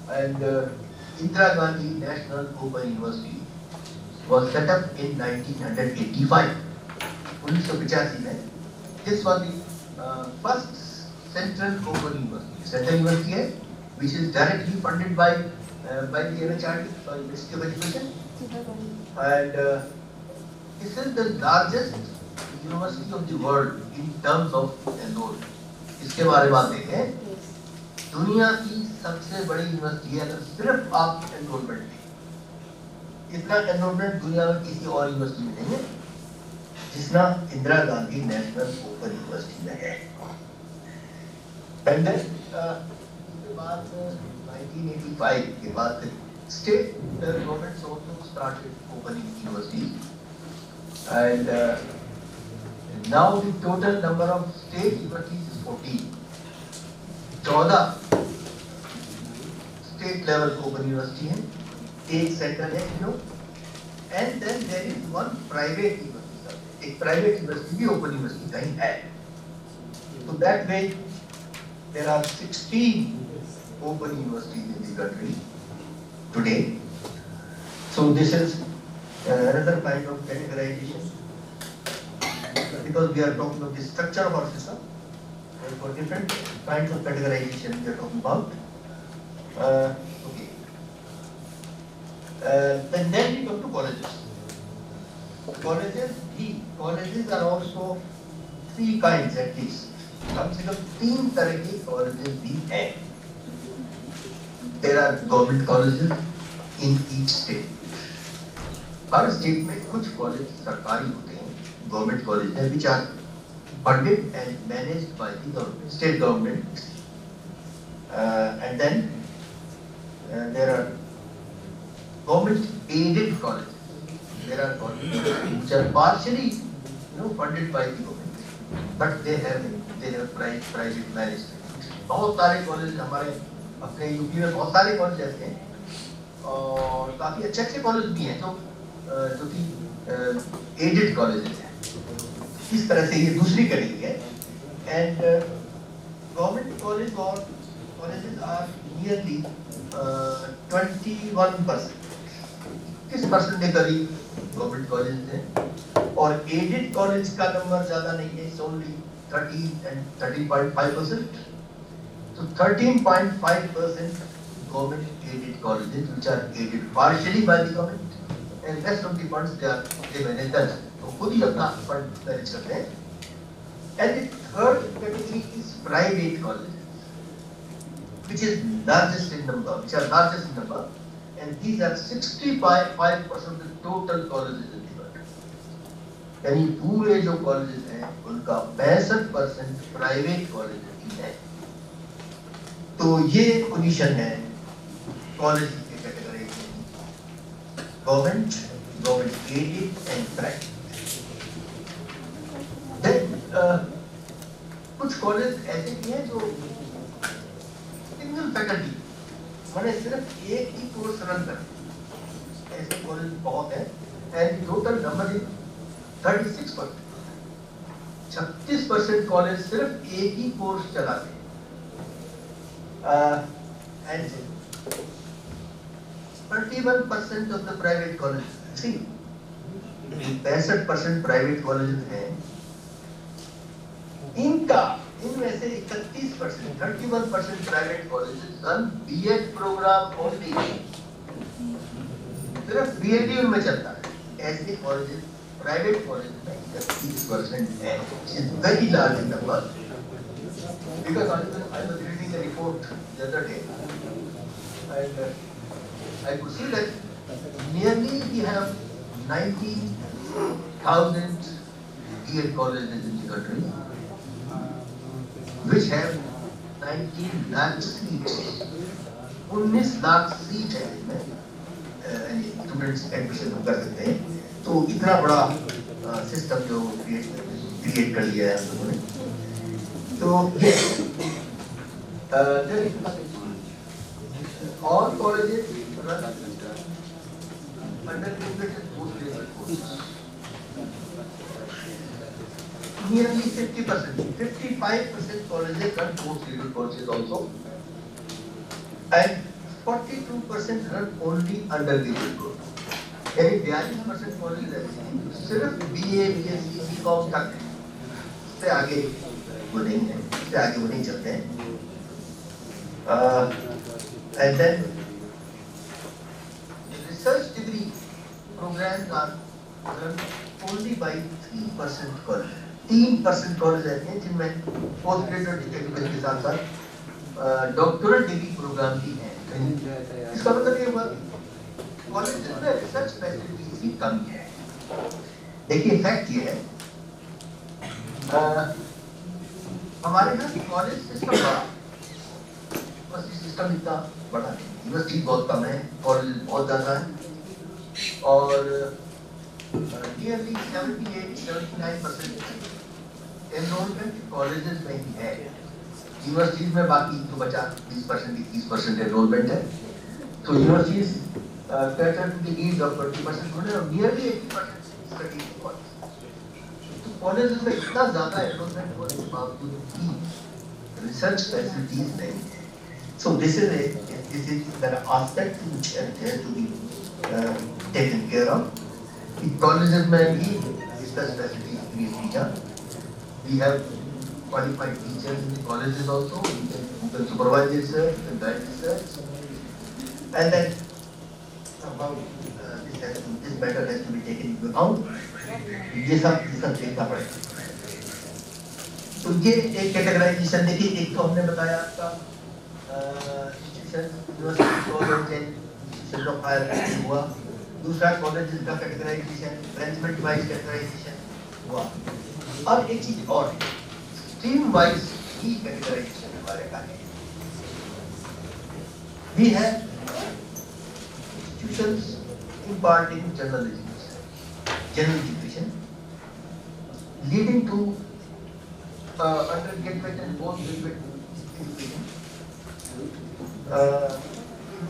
And Indira Gandhi National Open University was set up in 1985. 1985 में. This was the first central open university. Central university है, which is directly funded by the MHRD, Ministry of Education. And this is the largest university of the world in terms of enrollment. इसके बारे में बात देखें, दुनिया की सबसे बड़ी यूनिवर्सिटी है अगर सिर्फ आप एनरोलमेंट दें। इतना एनरोलमेंट दुनिया में किसी और यूनिवर्सिटी में नहीं है जितना Indira Gandhi national open university में है। इसके बाद 1985 के बाद state government also started opening universities, and now the total number of state universities is 14. 14 state level open university है, एक सेंट्रल है, And then there is one private university. A private university, open university कहीं है. So that way, there are 16 open universities in the country today. So this is another kind of categorization. Because we are talking of the structure of our system, and for different kinds of categorization we are talking about. Okay. Then we come to colleges. Colleges are also three kinds at least. कम से कम तीन तरह के colleges भी हैं. There are government colleges in each state. Her state में कुछ colleges सरकारी होते हैं, government colleges which are funded and managed by the government, state government. And then there are government aided colleges. There are colleges which are partially, funded by the government, but they have private management. बहुत सारे college हमारे अपने UP में बहुत सारे college ऐसे हैं और काफी अच्छे कॉलेज भी हैं जो कि एडेड कॉलेजेस हैं. इस तरह से ये दूसरी कैटेगरी है. And government colleges are nearly 21%. 21% के करीब गवर्नमेंट कॉलेज हैं और एडेड कॉलेज का नंबर ज्यादा नहीं है. It's only 13 and 13.5%. So 13.5% government aided colleges which are aided partially by the government and rest of the funds they manage themselves. तो खुद ही अपना फंड मैनेज करते हैं. And the third category is private colleges, which are largest in number, and these are 65% of the total colleges in the country. यानी पूरे जो colleges हैं उनका 65% प्राइवेट कॉलेजेस ही है. तो ये पोजीशन है कॉलेज के categorisation, government aided and private. कुछ कॉलेज ऐसे भी हैं जो सिंगल फैकल्टी मैंने सिर्फ एक ही कोर्स रन करते. ऐसे कॉलेज बहुत है. And total number is 36%. 36% college सिर्फ एक ही कोर्स चलाते हैं. And 31% of the private colleges. See, 65% private colleges हैं. इनमें से 31%, 31% private colleges run B Ed programme only. सिर्फ बीएड ही उनमें चलता है. ऐसे कॉलेजेस प्राइवेट कॉलेज में 31% है. It's very large number. Because I was reading a report the other day, and I could see that nearly we have 90,000 BEd colleges in the country, which have 19 lakh seats. 19 lakh seat है इसमें students admission कर सकते हैं. तो इतना बड़ा system जो create कर लिया है हम लोगों ने. तो all colleges run undergraduate and postgraduate courses. Nearly 50%, 55% colleges run postgraduate courses also, and 42% run only undergraduate courses. यानी 42% कॉलेज ऐसे सिर्फ BA, BSc, BCom तक है. उससे आगे वो नहीं है, उससे आगे वो नहीं चलते हैं. And then research degree programs are run only by 3% college. 3% college ऐसे हैं जिनमें पोस्ट ग्रेजुएट एजुकेशन के साथ साथ डॉक्टरल डिग्री प्रोग्राम भी हैं. इसका मतलब ये हुआ कॉलेज में रिसर्च फैसिलिटीज की कमी है. देखिए फैक्ट ये है, हमारे यहाँ कॉलेज सिस्टम बड़ा, सिस्टम इतना बड़ा है. यूनिवर्सिटी बहुत कम है, कॉलेज बहुत ज़्यादा है. और नियरली 78-79% एनरोलमेंट कॉलेजेस में ही है. यूनिवर्सिटीज में बाकी तो बचा 20% 30% एनरोलमेंट है. तो universities cater to the needs of 20% students और nearly 80% study in college. तो कॉलेज में इतना ज़्यादा एनरोलमेंट होने के बावजूद भी रिसर्च फैसिलिटीज नहीं है. So this is the aspect which has to be taken care of. The colleges में भी research facilities create किया. We have qualified teachers in the colleges also. We can supervise research and guide research. And then somehow this matter has to be taken into account. ये सब देखना पड़ेगा. तो ये एक कैटेगराइजेशन देखिए. एक तो हमने बताया आपका institution university college and institution of higher education हुआ. दूसरा कॉलेज का कैटेगराइजेशन, अरेंजमेंट वाइज कैटेगराइजेशन हुआ. अब एक चीज और स्ट्रीम वाइज ही कैटेगराइजेशन हमारे का है. We have institutions imparting general education, leading to undergraduate and postgraduate education,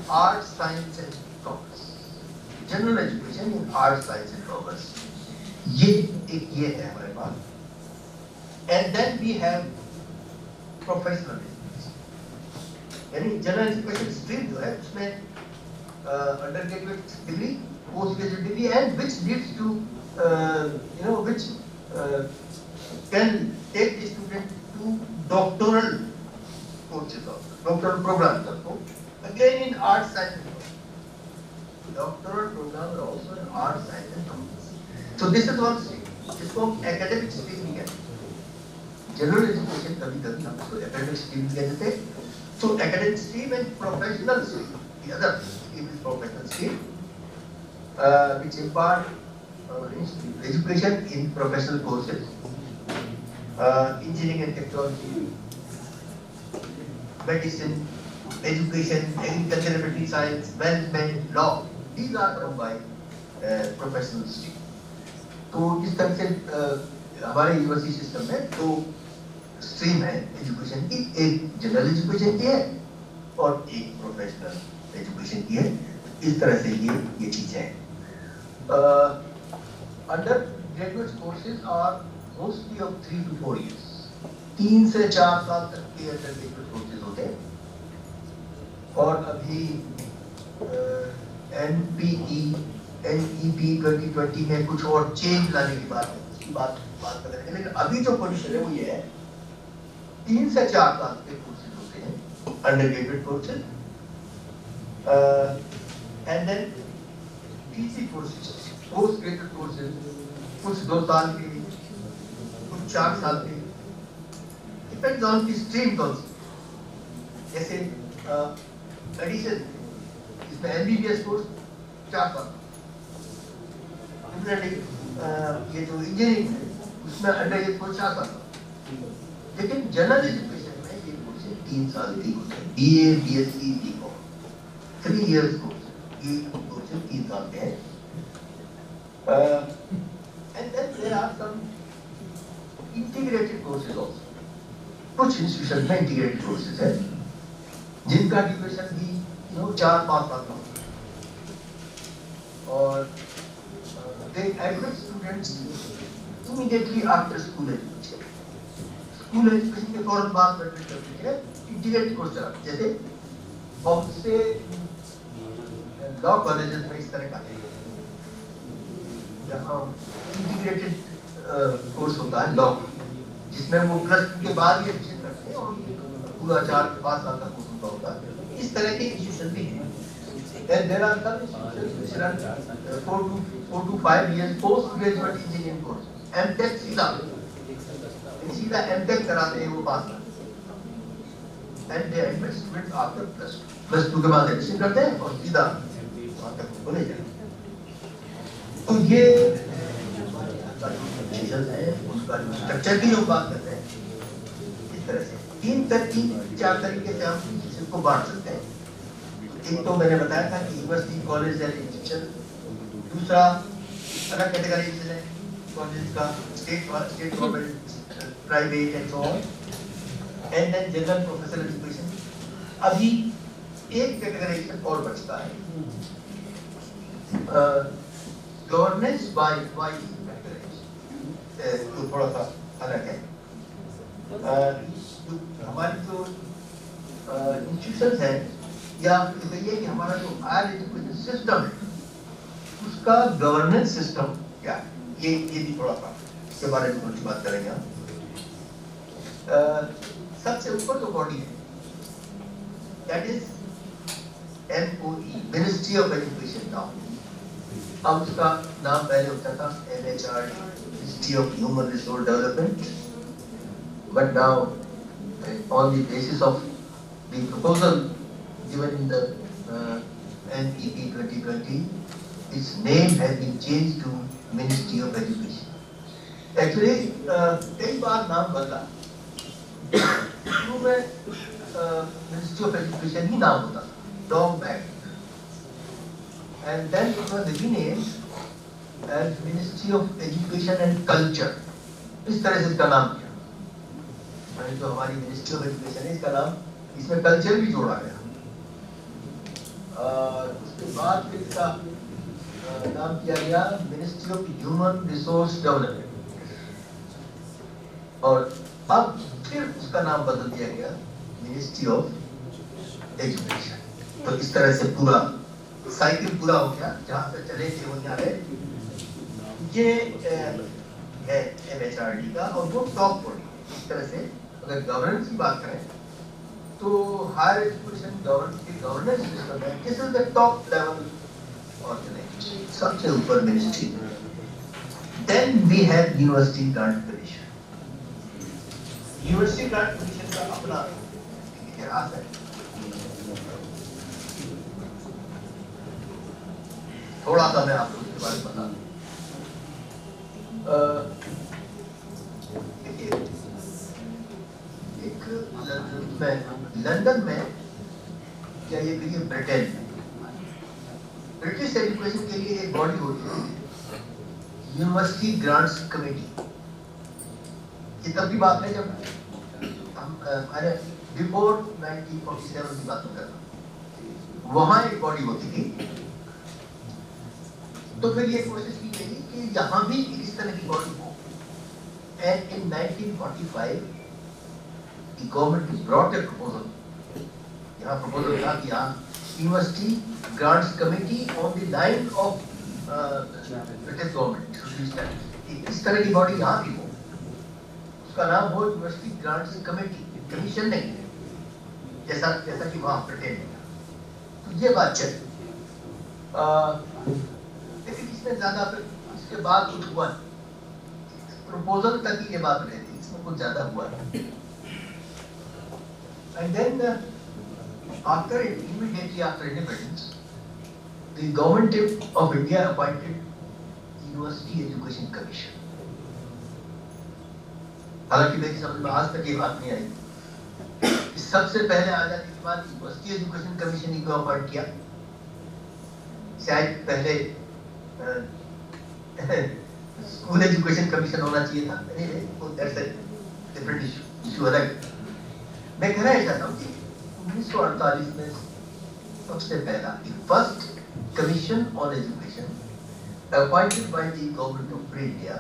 art, science and commerce. General education in art, science and commerce. ये है हमारे पास. And then we have professional education. यानी general education stream जो है उसमें undergraduate degree, postgraduate degree, and which leads to which can take the student to doctoral courses also, doctoral programs also. Again in art, science and commerce. Doctoral programs are also in art, science and commerce. So this is all stream. इसको academic stream भी कहते हैं. General education कभी-कभी हम इसको academic stream भी कहते थे. So academic stream and professional stream. The other stream is professional stream, which impart education in professional courses, engineering and technology, medicine, education, agriculture, veterinary science, management, law. These are from by professional stream. तो इस तरह से हमारे university system में दो stream है education की. एक जनरल एजुकेशन की है और एक प्रोफेशनल एजुकेशन की है. इस तरह से ये चीज है. Undergraduate courses are mostly of 3 to 4 years. 3 से 4 साल तक के undergraduate courses होते हैं. और अभी NEP 2020 में कुछ और चेंज लाने की बात है. उसकी बात करेंगे. लेकिन अभी जो पोजीशन है वो ये है 3 से 4 साल के कोर्सेज होते हैं undergraduate courses. And then PC courses, postgraduate courses, कुछ 2 साल के, कुछ 4 साल के, depends on the stream कौन सी. जैसे मेडिसिन, इसमें MBBS कोर्स 4 साल. ये जो इंजीनियरिंग है उसमें अंडरग्रेजुएट कोर्स 4 साल. लेकिन जनरल एजुकेशन में ये कोर्स 3 साल की होते हैं. BA, BSc, BCom 3 years course. ये कोर्स 3 साल के हैं. And then there are some integrated courses also. कुछ इंस्टीट्यूशन में इंटीग्रेटेड कोर्सेज है जिनका ड्यूरेशन भी 4-5 साल का होता है. और they admit students immediately after school education. School education के फौरन बाद एडमिट करते हैं इंटीग्रेटेड कोर्स चलाते. जैसे बहुत से लॉ कॉलेजेस में इस तरह का है जहाँ इंटीग्रेटेड कोर्स होता है लॉ, जिसमें वो +2 के बाद ही एडमिशन करते हैं और पूरा 4-5 साल का कोर्स होता है. इस तरह के इंस्टीट्यूशन भी हैं. And there are some institutions which run 4 to 5 years postgraduate engineering course. MTech सीधा MTech कराते हैं वो पास. And they admit students after +2 के बाद एडमिशन करते हैं और सीधा वहाँ तक उनको ले जाते हैं. तो ये है उसका स्ट्रक्चर की हम बात करते हैं. इस तरह से 3-4 तरीके से हम इसको बांट सकते हैं. एक तो मैंने बताया था कि यूनिवर्सिटी, कॉलेज एंड इंस्टीट्यूशन. दूसरा अलग कैटेगराइजेशन है कॉलेज का, state government, private and so on. And then general professional education. अभी एक कैटेगराइजेशन और बचता है गवर्नेंस बाय तो थोड़ा सा अलग है। हमारी जो इंस्टीट्यूशन है या कहिए कि हमारा जो हायर एजुकेशन सिस्टम है उसका गवर्नेंस सिस्टम क्या है, ये भी थोड़ा सा इसके बारे में थोड़ी बात करेंगे हम। सबसे ऊपर जो बॉडी है that is MOE, ministry of education. Now अब उसका नाम पहले होता था MHRD, ministry of human resource development, but now on the basis of the proposal given in the NEP 2020, its name has been changed to Ministry of Education. Actually, कई बार नाम बदला, शुरू में Ministry of Education ही नाम होता था, long back, and then it was renamed as Ministry of Education and Culture. इस तरह से इसका नाम किया। जो हमारी मिनिस्ट्री ऑफ एजुकेशन है इसका नाम, इसमें कल्चर भी जोड़ा गया। उसके बाद फिर इसका नाम किया गया ministry of human resource development, और अब फिर उसका नाम बदल दिया गया मिनिस्ट्री ऑफ एजुकेशन। तो इस तरह से पूरा साइकिल पूरा हो गया, जहाँ से चले थे वो यहाँ है। ये है MHRD का, और वो टॉप बॉडी। इस तरह से अगर गवर्नेंस की बात करें तो हायर एजुकेशन गवर्नेंस सिस्टम है, this is the top level organisation, सबसे ऊपर ministry. Then we have university grant commission. University grant commission का अपना इतिहास है। थोड़ा सा मैं आपको इसके बारे में बता दूं। लंदन में या ये कहिए ब्रिटेन में ब्रिटिश एजुकेशन के लिए एक बॉडी होती है, यूनिवर्सिटी ग्रांट्स कमेटी। ये तब की बात है जब हम बिफोर 1947 की बात कर रहा हूँ, वहां एक बॉडी होती थी। तो फिर ये कोशिश की गई कि यहाँ भी इस तरह की बॉडी हो, and in 1945 the government brought a proposal. यहाँ proposal था कि university grants committee on the line of British government, इस तरह की बॉडी यहाँ भी हो, उसका नाम हो यूनिवर्सिटी ग्रांट्स कमेटी, कमीशन नहीं, जैसा कि वहाँ ब्रिटेन में। तो ये बात चली, लेकिन इसमें ज्यादा फिर इसके बाद कुछ हुआ, प्रपोजल तक ही ये बात रहती, इसमें कुछ ज्यादा हुआ। And then immediately after independence, the government of India appointed University Education Commission. हालांकि मेरी समझ में आज तक ये बात नहीं आई। सबसे पहले आजादी के बाद यूनिवर्सिटी एजुकेशन कमीशन ही को अपॉइंट किया। शायद पहले स्कूल एजुकेशन कमीशन होना चाहिए था। डिफरेंट इशू अलग। मैं कहना चाहता हूँ कि 1948 में सबसे पहला first commission on education appointed by the government of India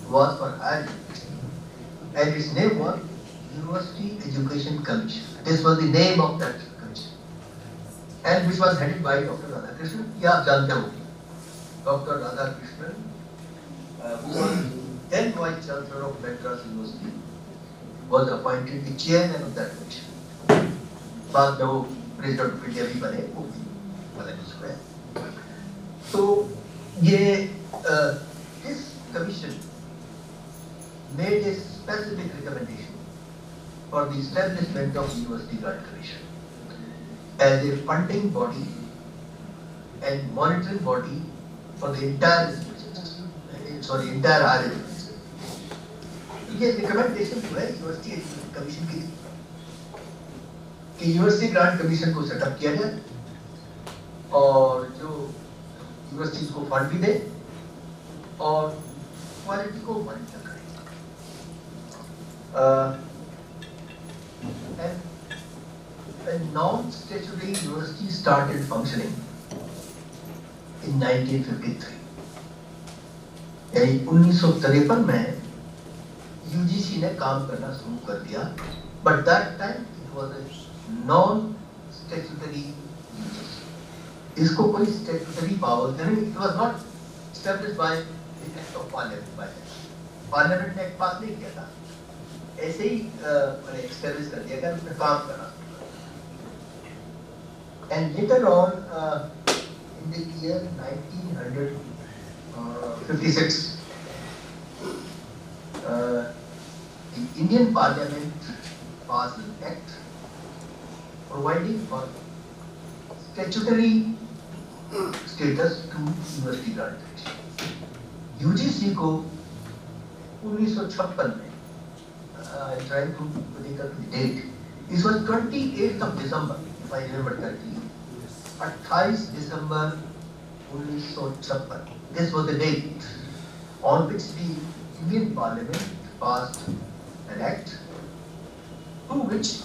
was for higher education, and its name was university education commission. This was the name of that commission, and which was headed by doctor Radhakrishnan. ये आप जानते होंगे, doctor Radhakrishnan who was then vice chancellor of Madras University was appointed the chairman of that commission. बाद में वो president of India भी बने, वो भी बने उसमें। तो ये this commission made a specific recommendation for the establishment of University Grant Commission as a funding body and monitoring body for the entire entire higher education। ये रिकमेंडेशन जो है यूनिवर्सिटी कमीशन की कि यूनिवर्सिटी ग्रांट कमीशन को setup किया जाए और जो यूनिवर्सिटीज को फंड भी दे और क्वालिटी को मॉनिटर करे। A non-statutory university started functioning in 1953. यानी 1953 में यूजीसी ने काम करना शुरू कर दिया, but that time it was a non-statutory UGC. इसको कोई statutory power नहीं, it was not established by the act of parliament. Parliament ने एक पास नहीं किया था, ऐसे ही मैंने एस्टैब्लिश कर दिया कि उसमें काम करना. And later on, in the year 1956, the Indian Parliament passed an act providing for statutory status to university graduates. UGC को 1956 में, trying to recollect the date, it was 28th of December, if I remember correctly. 28 December 1956. This was the date on which the Indian Parliament passed an act to which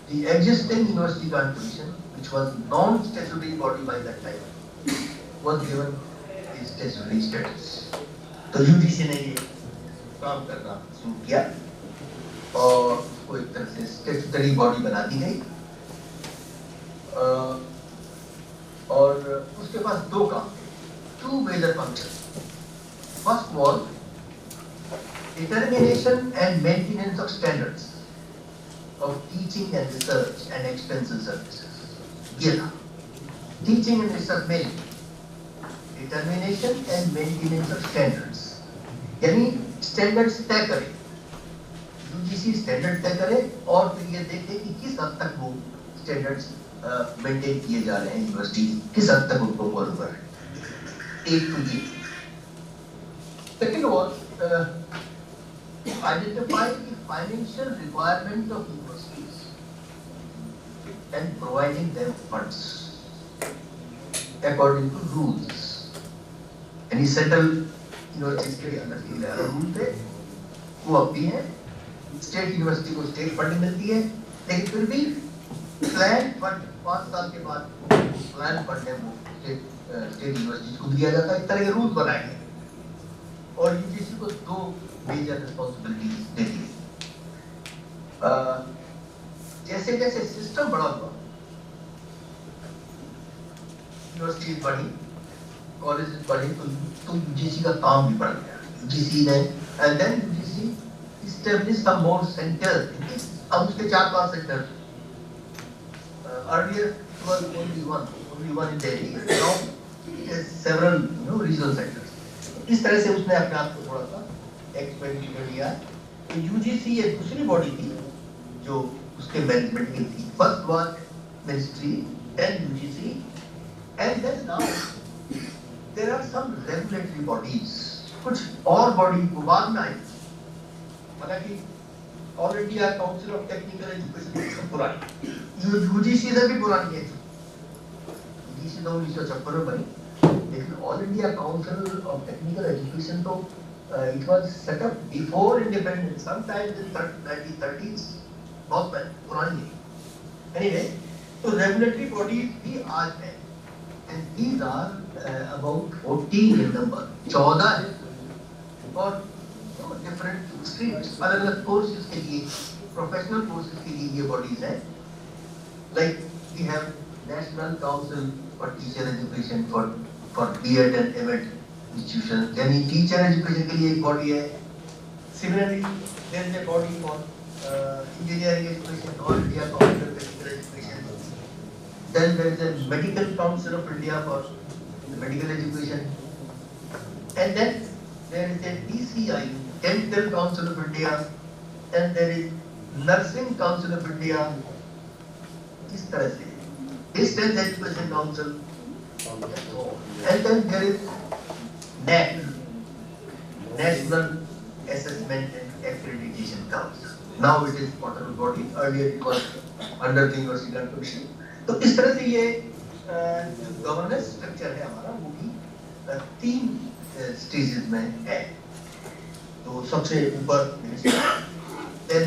the existing University Grant Commission, which was non-statutory body by that time, was given its statutory status. तो UGC ने ये काम करना शुरू किया और उसको एक तरह से स्टैट्यूटरी बॉडी बना दी गई. और उसके पास दो काम थे, two major functions. First was determination and maintenance of standards of teaching and research and extension services. ये था teaching and research mainly. Determination and maintenance of standards, यानी स्टैंडर्ड्स तय करें, यूजीसी स्टैंडर्ड तय करे और फिर ये देखे कि किस हद तक वो स्टैंडर्ड्स मेंटेन किए जा रहे हैं, यूनिवर्सिटी किस हद तक उनको फॉलो कर रहे हैं. एक तो ये. Second was identify the financial requirement of universities and providing them funds according to rules. यानी सेंट्रल यूनिवर्सिटीज के अंदर की रूल थे वो अब भी है. स्टेट यूनिवर्सिटी को स्टेट फंडिंग मिलती है, लेकिन फिर भी प्लान फंड 5 साल के बाद प्लान फंड है वो स्टेट यूनिवर्सिटीज को दिया जाता है. इस तरह के रूल बनाए गए और यूजीसी को दो मेजर रिस्पॉन्सिबिलिटीज दे दी. जैसे जैसे सिस्टम बड़ा हुआ, यूनिवर्सिटीज बढ़ी, कॉलेज बढ़े, तो यूजीसी का काम भी बढ़ गया. यूजीसी ने and then UGC establish some more centre. अब उसके 4-5 centre. Earlier was only one in Delhi. Now it has several regional centers. इस तरह से उसने अपने आप को थोड़ा सा एक्सपेंड कर लिया. तो यूजीसी एक दूसरी बॉडी थी जो उसके मैनेजमेंट की थी. First was ministry, then UGC, and then now there are some regulatory bodies. कुछ और बॉडी को बाद में आई, हालांकि all India council of technical education पुरानी, यूजीसी से भी पुरानी है. यूजीसी तो 1956 में बनी, लेकिन all India council of technical education तो it was set up before independence, sometime in 1930s. बहुत पुरानी है. Anyway, तो रेगुलेटरी बॉडीज भी आज है. And these are about 14 in number. 14 है और different streams, अलग-अलग courses के लिए, professional courses के लिए ये bodies हैं. Like we have National Council for Teacher Education for B.Ed and M.Ed institutions. यानी teacher education के लिए एक body है. Similarly, there is a body for engineering education, all India Council for Technical Education. Then there is a Medical Council of India for medical education, and then there is a DCI, Dental Council of India, and there is Nursing Council of India. इस तरह से Distance Education Council, and then there is NAC, National Assessment and Accreditation Council. Now it is whatever body. Earlier it was under the University Grant Commission. तो इस तरह से ये governance structure है हमारा, वो भी 3 स्टेजेस में है. तो सबसे ऊपर मिनिस्टर, देन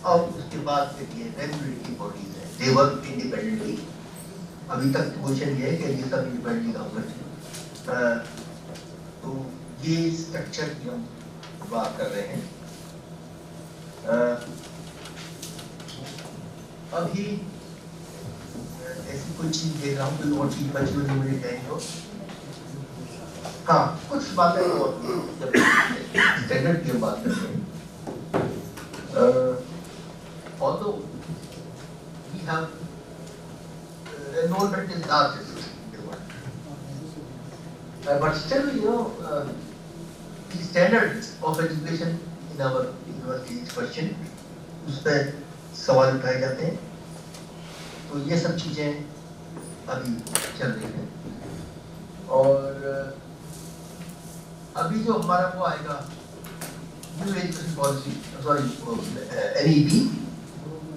और उसके बाद फिर ये रेगुलेटरी बॉडीज है. दे वर्क इंडिपेंडेंटली अभी तक पोजीशन ये है कि ये सब इंडिपेंडेंटली गवर्नमेंट। तो ये स्ट्रक्चर की हम बात कर रहे हैं। अभी ऐसी कोई चीज देख रहा हूँ, कोई और चीज बची हुई मुझे कहेंगे हो। हाँ, कुछ बातें और स्टैंडर्ड की बात करते हैं। Although we have enrollment is largest in the world, but still, the standards of education in our university is question, उस पर सवाल उठाए जाते हैं। तो ये सब चीजें अभी चल रही हैं। और अभी जो हमारा वो आएगा new education policy, sorry NEP,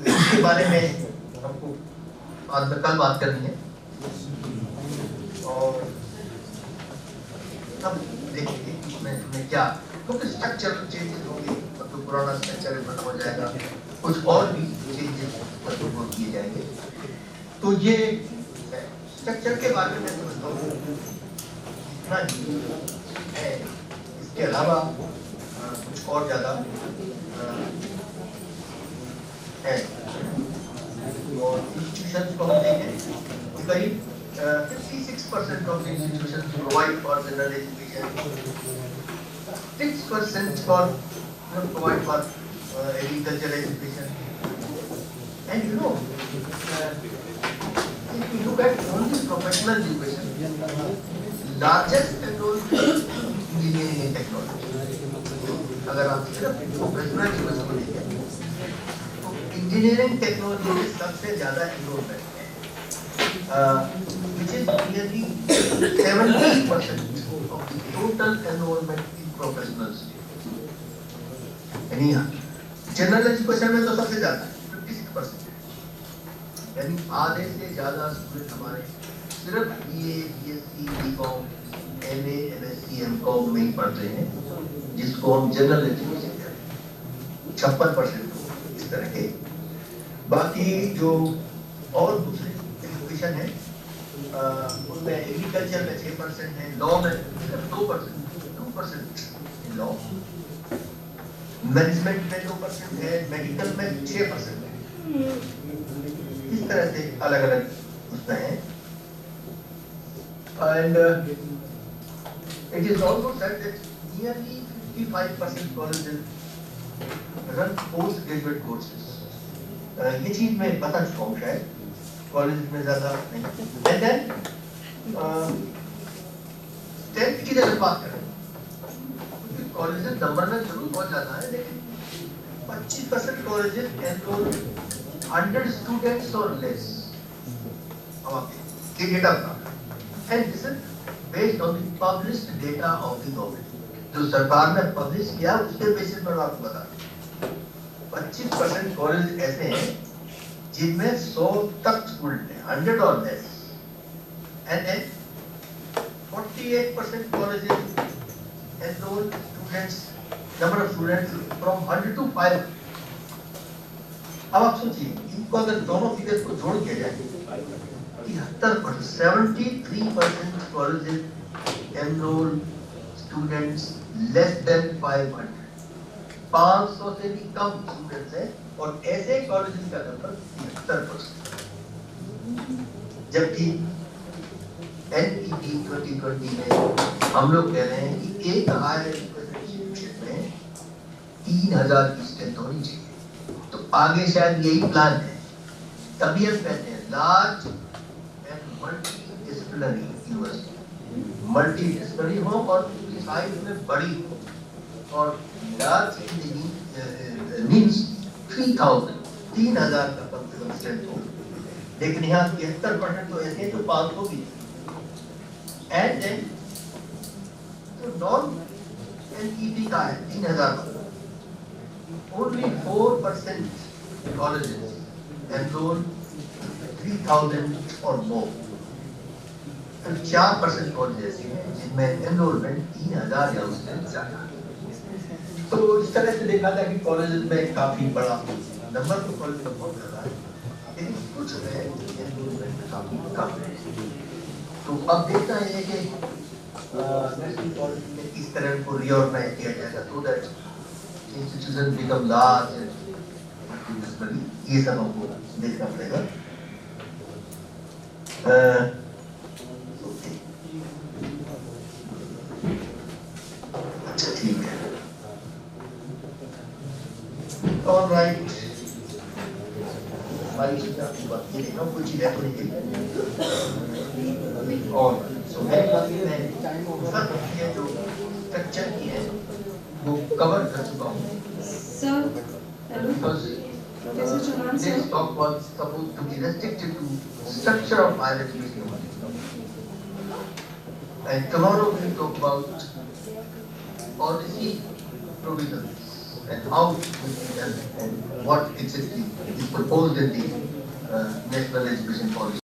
उसके बारे में हमको आज कल बात करनी है। और तब देखेंगे इसमें क्या कुछ स्ट्रक्चरल चेंजेस होंगे, मतलब पुराना स्ट्रक्चर खत्म हो जाएगा, कुछ और भी चेंजेस मतलब किए जाएंगे। तो ये स्ट्रक्चर के बारे में समझता हूँ इतना ही है। इसके अलावा कुछ और ज्यादा है। और इंस्टीट्यूशंस को हम देखें तो करीब 56% of institutions provide for general education, 6% for provide for agricultural education. And if you look at only professional education, largest enrollment engineering and technology। अगर आप सिर्फ प्रोफेशनल एजुकेशन को देखें तो इंजीनियरिंग टेक्नोलॉजी में सबसे ज्यादा एनरोलमेंट है, which is nearly 70% of the total enrollment in professionals। यानी जनरल एजुकेशन में तो सबसे ज्यादा 56%, यानी आधे से ज्यादा स्टूडेंट हमारे सिर्फ BA, BSc, BCom, MA, MSc, MCom में ही पढ़ते हैं, जिसको हम जनरल एजुकेशन कहते हैं। 56% इस तरह के। बाकी जो और दूसरे एजुकेशन है उनमें एग्रीकल्चर में 6% है, लॉ में सिर्फ 2% इन लॉ, मैनेजमेंट में 2% है, मेडिकल में 6% है। इस तरह से अलग अलग उसमें है। And it is also said that nearly 55% colleges run postgraduate courses। ये चीज मैं बता चुका हूँ शायद, कॉलेज में ज्यादा नहीं। And then टेंथ की जगह बात करें, कॉलेजेस नंबर में जरूर बहुत ज्यादा है, लेकिन 25% colleges enrol 100 students or less। ये डेटा था, and this is based on the published data of the government। जो सरकार ने पब्लिश किया उसके बेसिस पर आपको बता दें। 25% कॉलेज ऐसे हैं जिनमें 100 तक स्टूडेंट हैं, 100 or less, and then 48% colleges enroll students, number of students from 100 to 500। अब आप सोचिए, इनको अगर दोनों फिगर्स को जोड़ किया जाए, 73% colleges enroll students less than 500। 500 से भी कम स्टूडेंट्स हैं, और ऐसे कॉलेजेस का नंबर 73%। जबकि NEP 2020 में हम लोग कह रहे हैं कि एक हायर एजुकेशन इंस्टीट्यूशन में 3000 की स्ट्रेंथ होनी चाहिए। तो आगे शायद यही प्लान है, तभी हम कहते हैं large and multidisciplinary university. Multidisciplinary हो और उसकी साइज में बड़ी हो, और लार्ज मींस 3000 का कम से कम स्ट्रेंथ हो। लेकिन यहाँ 73% तो ऐसे हैं जो 500 भी। एंड देन तो नॉन NEP का है 3000। Only 4% colleges enroll 3000 or more। 4% colleges हैं जिनमें एनरोलमेंट 3000 या उससे ज्यादा। तो इस तरह से देखा था कि कॉलेजेस में काफी बड़ा नंबर तो कॉलेज में बहुत ज्यादा है, लेकिन कुछ में एनरोलमेंट सामने काम है। तो अब देखना है कि नेशनल पॉलिसी में किस तरह को रीऑर्गेनाइज किया जाएगा so that institutions become large and multidisciplinary, ये सब हमको देखना पड़ेगा। अच्छा ठीक है। All right. हमारी चीज़ आपकी बात ये देखना कोई चीज़ है तो नहीं और so मेरी बात ये है ये जो स्ट्रक्चर की है वो कवर कर चुका हूँ। Sir, hello. Because Professor Chauhan, sir. this talk was supposed to be restricted to structure of higher education. And tomorrow we will talk about policy provisions and how it will be done and what exactly is proposed in the national education policy.